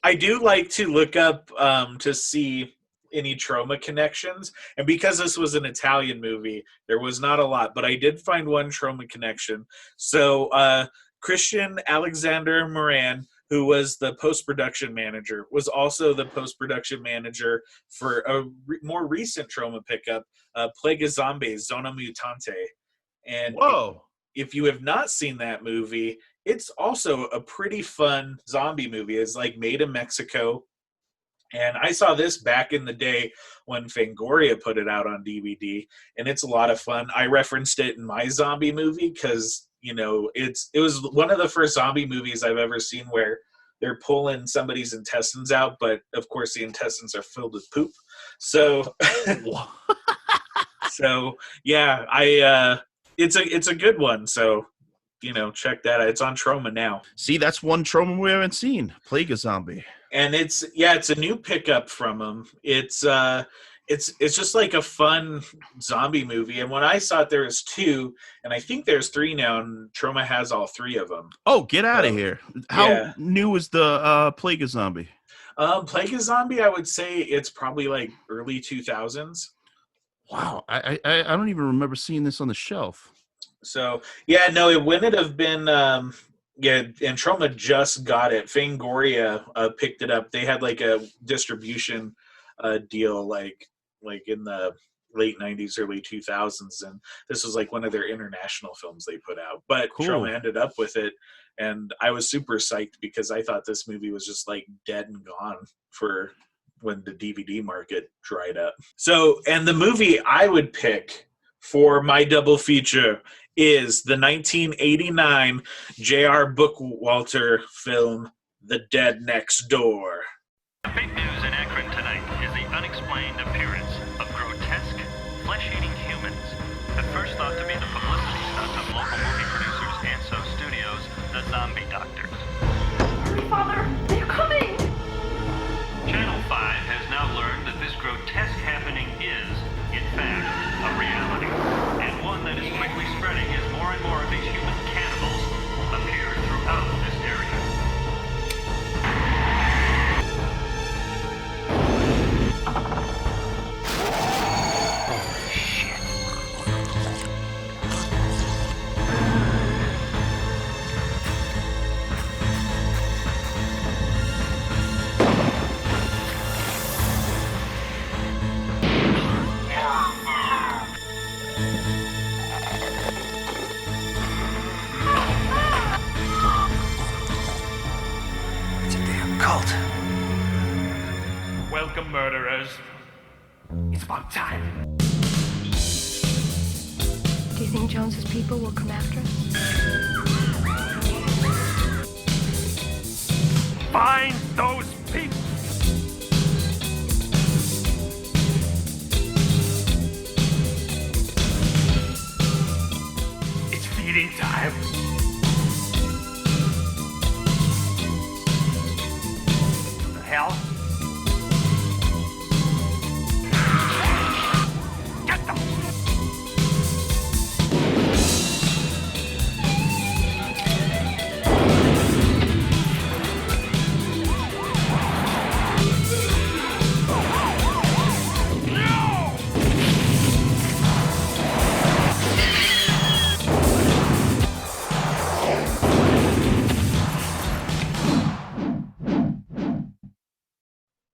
I do like to look up to see any Troma connections, and because this was an Italian movie, there was not a lot, but I did find one Troma connection. So Christian Alexander Moran, who was the post-production manager, was also the post-production manager for a more recent Troma pickup, Plague of Zombies, Zona Mutante. And if you have not seen that movie, it's also a pretty fun zombie movie. It's like made in Mexico. And I saw this back in the day when Fangoria put it out on DVD, and it's a lot of fun. I referenced it in my zombie movie because, you know, it was one of the first zombie movies I've ever seen where they're pulling somebody's intestines out, but of course the intestines are filled with poop. So, yeah, it's a good one. So, you know, check that out. It's on Troma now. See, that's one Troma we haven't seen, Plague of Zombie. And it's a new pickup from them. It's just like a fun zombie movie. And when I saw it, there was 2, and I think there's 3 now, and Troma has all 3 of them. Oh, get out of here! How new is the Plague of Zombie? Plague of Zombie, I would say it's probably like early 2000s. Wow, I don't even remember seeing this on the shelf. So yeah, no, it wouldn't have been. And Troma just got it. Fangoria picked it up. They had like a distribution deal, like in the late 90s, early 2000s, and this was like one of their international films they put out. But cool. Troma ended up with it, and I was super psyched because I thought this movie was just like dead and gone for when the DVD market dried up. So, and the movie I would pick for my double feature is the 1989 J.R. Bookwalter film, The Dead Next Door. The big news in Akron tonight is the unexplained appearance of grotesque, flesh-eating humans. At first thought to be the publicity stunt of local movie producers Anso Studios, the Zombie Doctors. Hurry, Father! They're coming! Channel 5 has now learned that this grotesque happening is, in fact, a reality, and one that is quickly spreading as more and more of these human cannibals appear throughout this area. cult. Welcome, murderers. It's about time. Do you think Jones's people will come after us? Find those people! It's feeding time. The hell? Get them!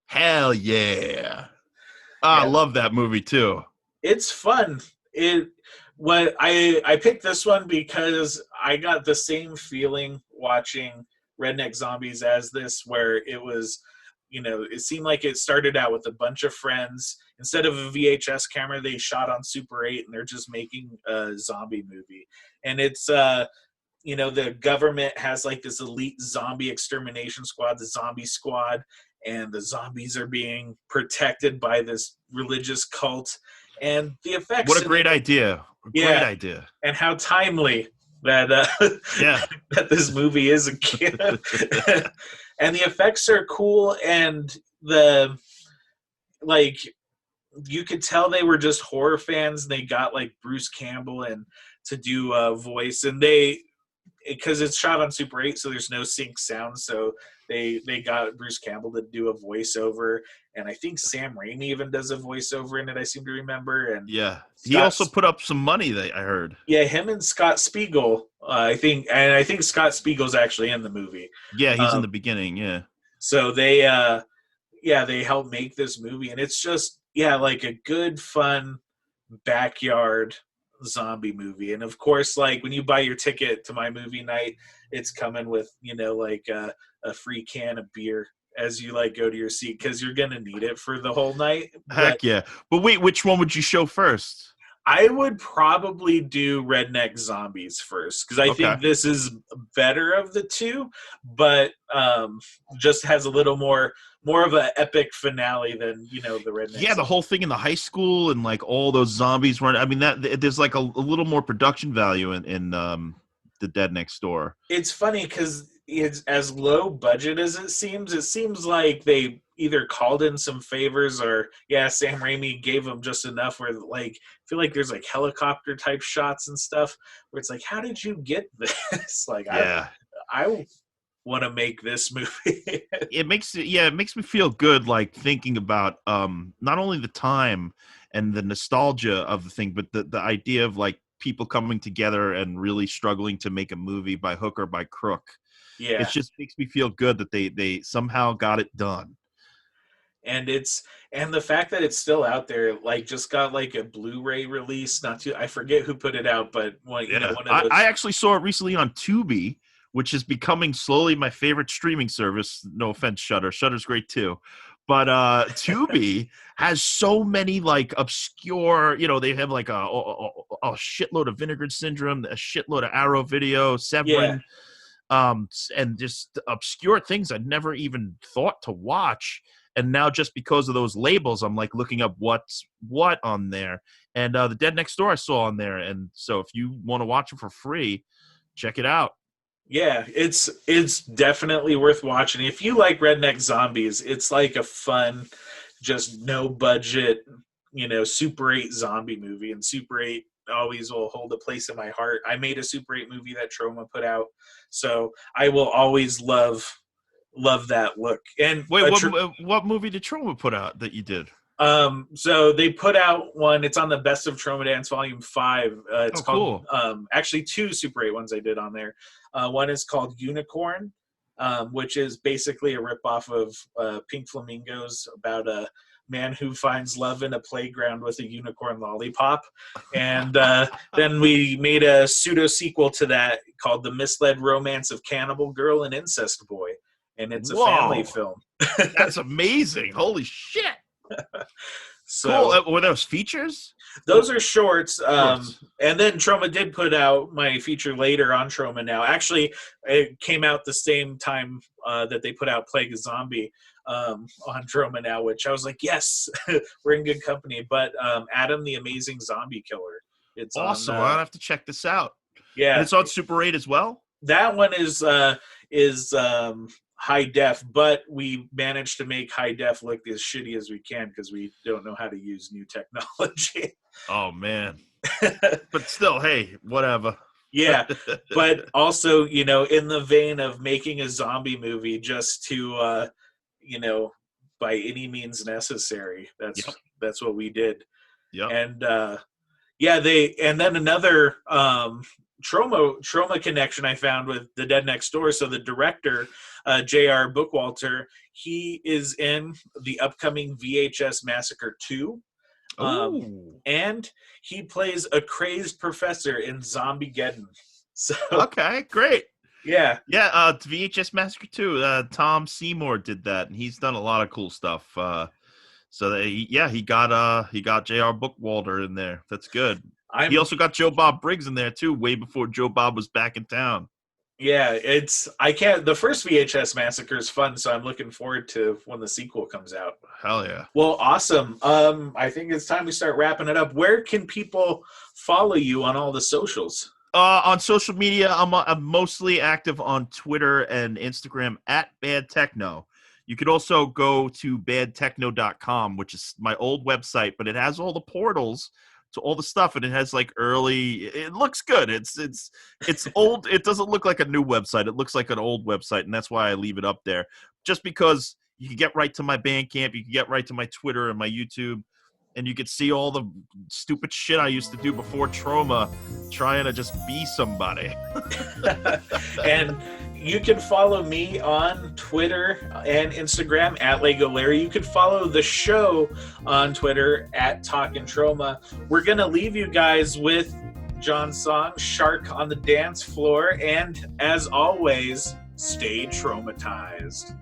Hell yeah. I love that movie too. It's fun. I picked this one because I got the same feeling watching Redneck Zombies as this, where it was, it seemed like it started out with a bunch of friends. Instead of a VHS camera, they shot on Super 8 and they're just making a zombie movie. And it's, the government has like this elite zombie extermination squad, the Zombie Squad, and the zombies are being protected by this religious cult. And the effects. What a great idea. Great idea. And how timely that that this movie is again. And the effects are cool, and you could tell they were just horror fans, and they got like Bruce Campbell and to do a voice, and because it's shot on Super 8, so there's no sync sound, so they got Bruce Campbell to do a voiceover, and I think Sam Raimi even does a voiceover in it, I seem to remember. And he also put up some money, I heard. Yeah, him and Scott Spiegel, I think Scott Spiegel's actually in the movie. Yeah, he's in the beginning, yeah. So they helped make this movie, and it's just, like a good, fun backyard zombie movie. And of course, like when you buy your ticket to my movie night, it's coming with a free can of beer as you go to your seat, because you're gonna need it for the whole night. Heck yeah. But wait, which one would you show first? I would probably do Redneck Zombies first, because I think this is better of the two, but just has a little more of an epic finale than the Redneck. Yeah, the whole thing in the high school and like all those zombies run. I mean, that there's like a little more production value in the Dead Next Door. It's funny because it's as low budget as it seems like they either called in some favors or Sam Raimi gave them just enough where I feel like there's helicopter type shots and stuff where it's how did you get this? I want to make this movie. It makes me feel good thinking about not only the time and the nostalgia of the thing, but the idea of people coming together and really struggling to make a movie by hook or by crook. Yeah, it just makes me feel good that they somehow got it done. And the fact that it's still out there, just got a Blu-ray release. I forget who put it out, but one of those. I actually saw it recently on Tubi, which is becoming slowly my favorite streaming service. No offense, Shudder. Shudder's great too. But Tubi has so many obscure, they have a shitload of Vinegar Syndrome, a shitload of Arrow Video, Severin, and just obscure things I'd never even thought to watch. And now just because of those labels, I'm looking up what's what on there. And the Dead Next Door I saw on there. And so if you want to watch it for free, check it out. Yeah, it's definitely worth watching. If you like Redneck Zombies, it's a fun, just no budget, Super 8 zombie movie. And Super 8 always will hold a place in my heart. I made a Super 8 movie that Troma put out, so I will always love that look. And wait, what movie did Troma put out that you did? So they put out one. It's on the Best of Troma Dance Volume 5. It's called actually 2 Super 8 ones I did on there. One is called Unicorn, which is basically a ripoff of Pink Flamingos, about a man who finds love in a playground with a unicorn lollipop. And then we made a pseudo sequel to that called The Misled Romance of Cannibal Girl and Incest Boy. and it's a Whoa. family film. That's amazing. Holy shit. So cool. Were those features? Those are shorts. And then Troma did put out my feature later on Troma Now. Actually, it came out the same time that they put out Plague of Zombie on Troma Now, which I was like, yes, we're in good company. But Adam the Amazing Zombie Killer. It's awesome. On, I'll have to check this out. Yeah. And it's on Super 8 as well? That one is high def, but we managed to make high def look as shitty as we can because we don't know how to use new technology. Oh man. But still, hey, whatever. Yeah, but also, you know, in the vein of making a zombie movie just to you know, by any means necessary. That's what we did. Yeah. And and then another Troma connection I found with The Dead Next Door. So the director, J.R. Bookwalter, he is in the upcoming VHS Massacre 2. And he plays a crazed professor in Zombiegeddon. So okay, great. Yeah. Yeah, VHS Massacre 2. Tom Seymour did that, and he's done a lot of cool stuff. He got J.R. Bookwalter in there. That's good. He also got Joe Bob Briggs in there too, way before Joe Bob was back in town. Yeah, the first VHS Massacre is fun, so I'm looking forward to when the sequel comes out. Hell yeah. Well, awesome. I think it's time we start wrapping it up. Where can people follow you on all the socials? On social media, I'm mostly active on Twitter and Instagram at Bad Techno. You could also go to badtechno.com, which is my old website, but it has all the portals to all the stuff, and it has like it looks good. It's old. It doesn't look like a new website. It looks like an old website, and that's why I leave it up there. Just because you can get right to my Bandcamp, you can get right to my Twitter and my YouTube, and you could see all the stupid shit I used to do before Troma, trying to just be somebody. And you can follow me on Twitter and Instagram at Lego Larry. You can follow the show on Twitter at Talkin Troma. We're going to leave you guys with John's song, Shark on the Dance Floor. And as always, stay traumatized.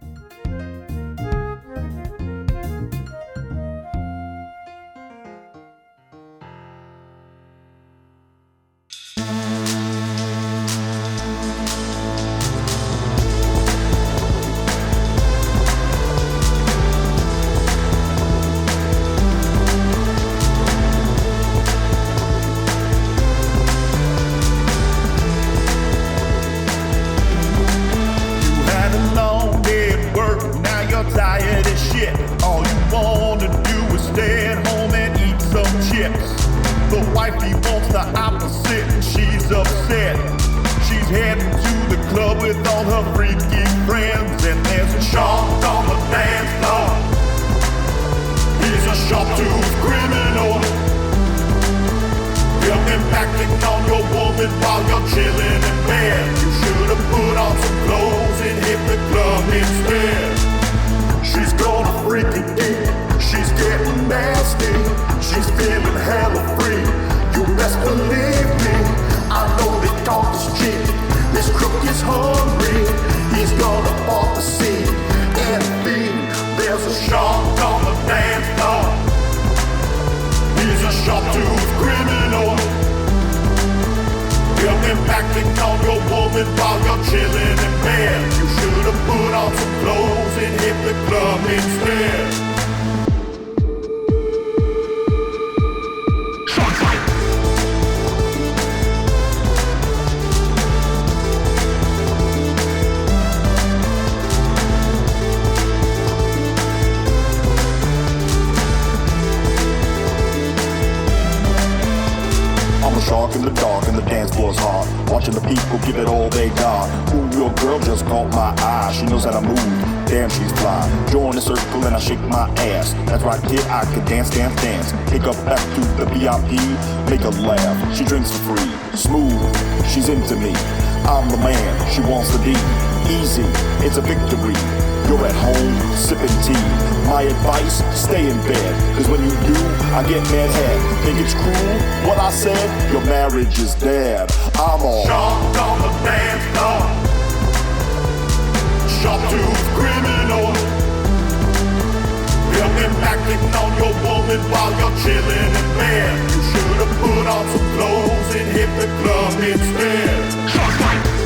It's a victory. You're at home, sipping tea. My advice, stay in bed. Cause when you do, I get mad head. Think it's cruel what I said? Your marriage is dead. I'm all Shark on the dance floor. sharp-toothed criminal. They'll be acting on your woman while you're chilling in bed. You should have put on some clothes and hit the club instead.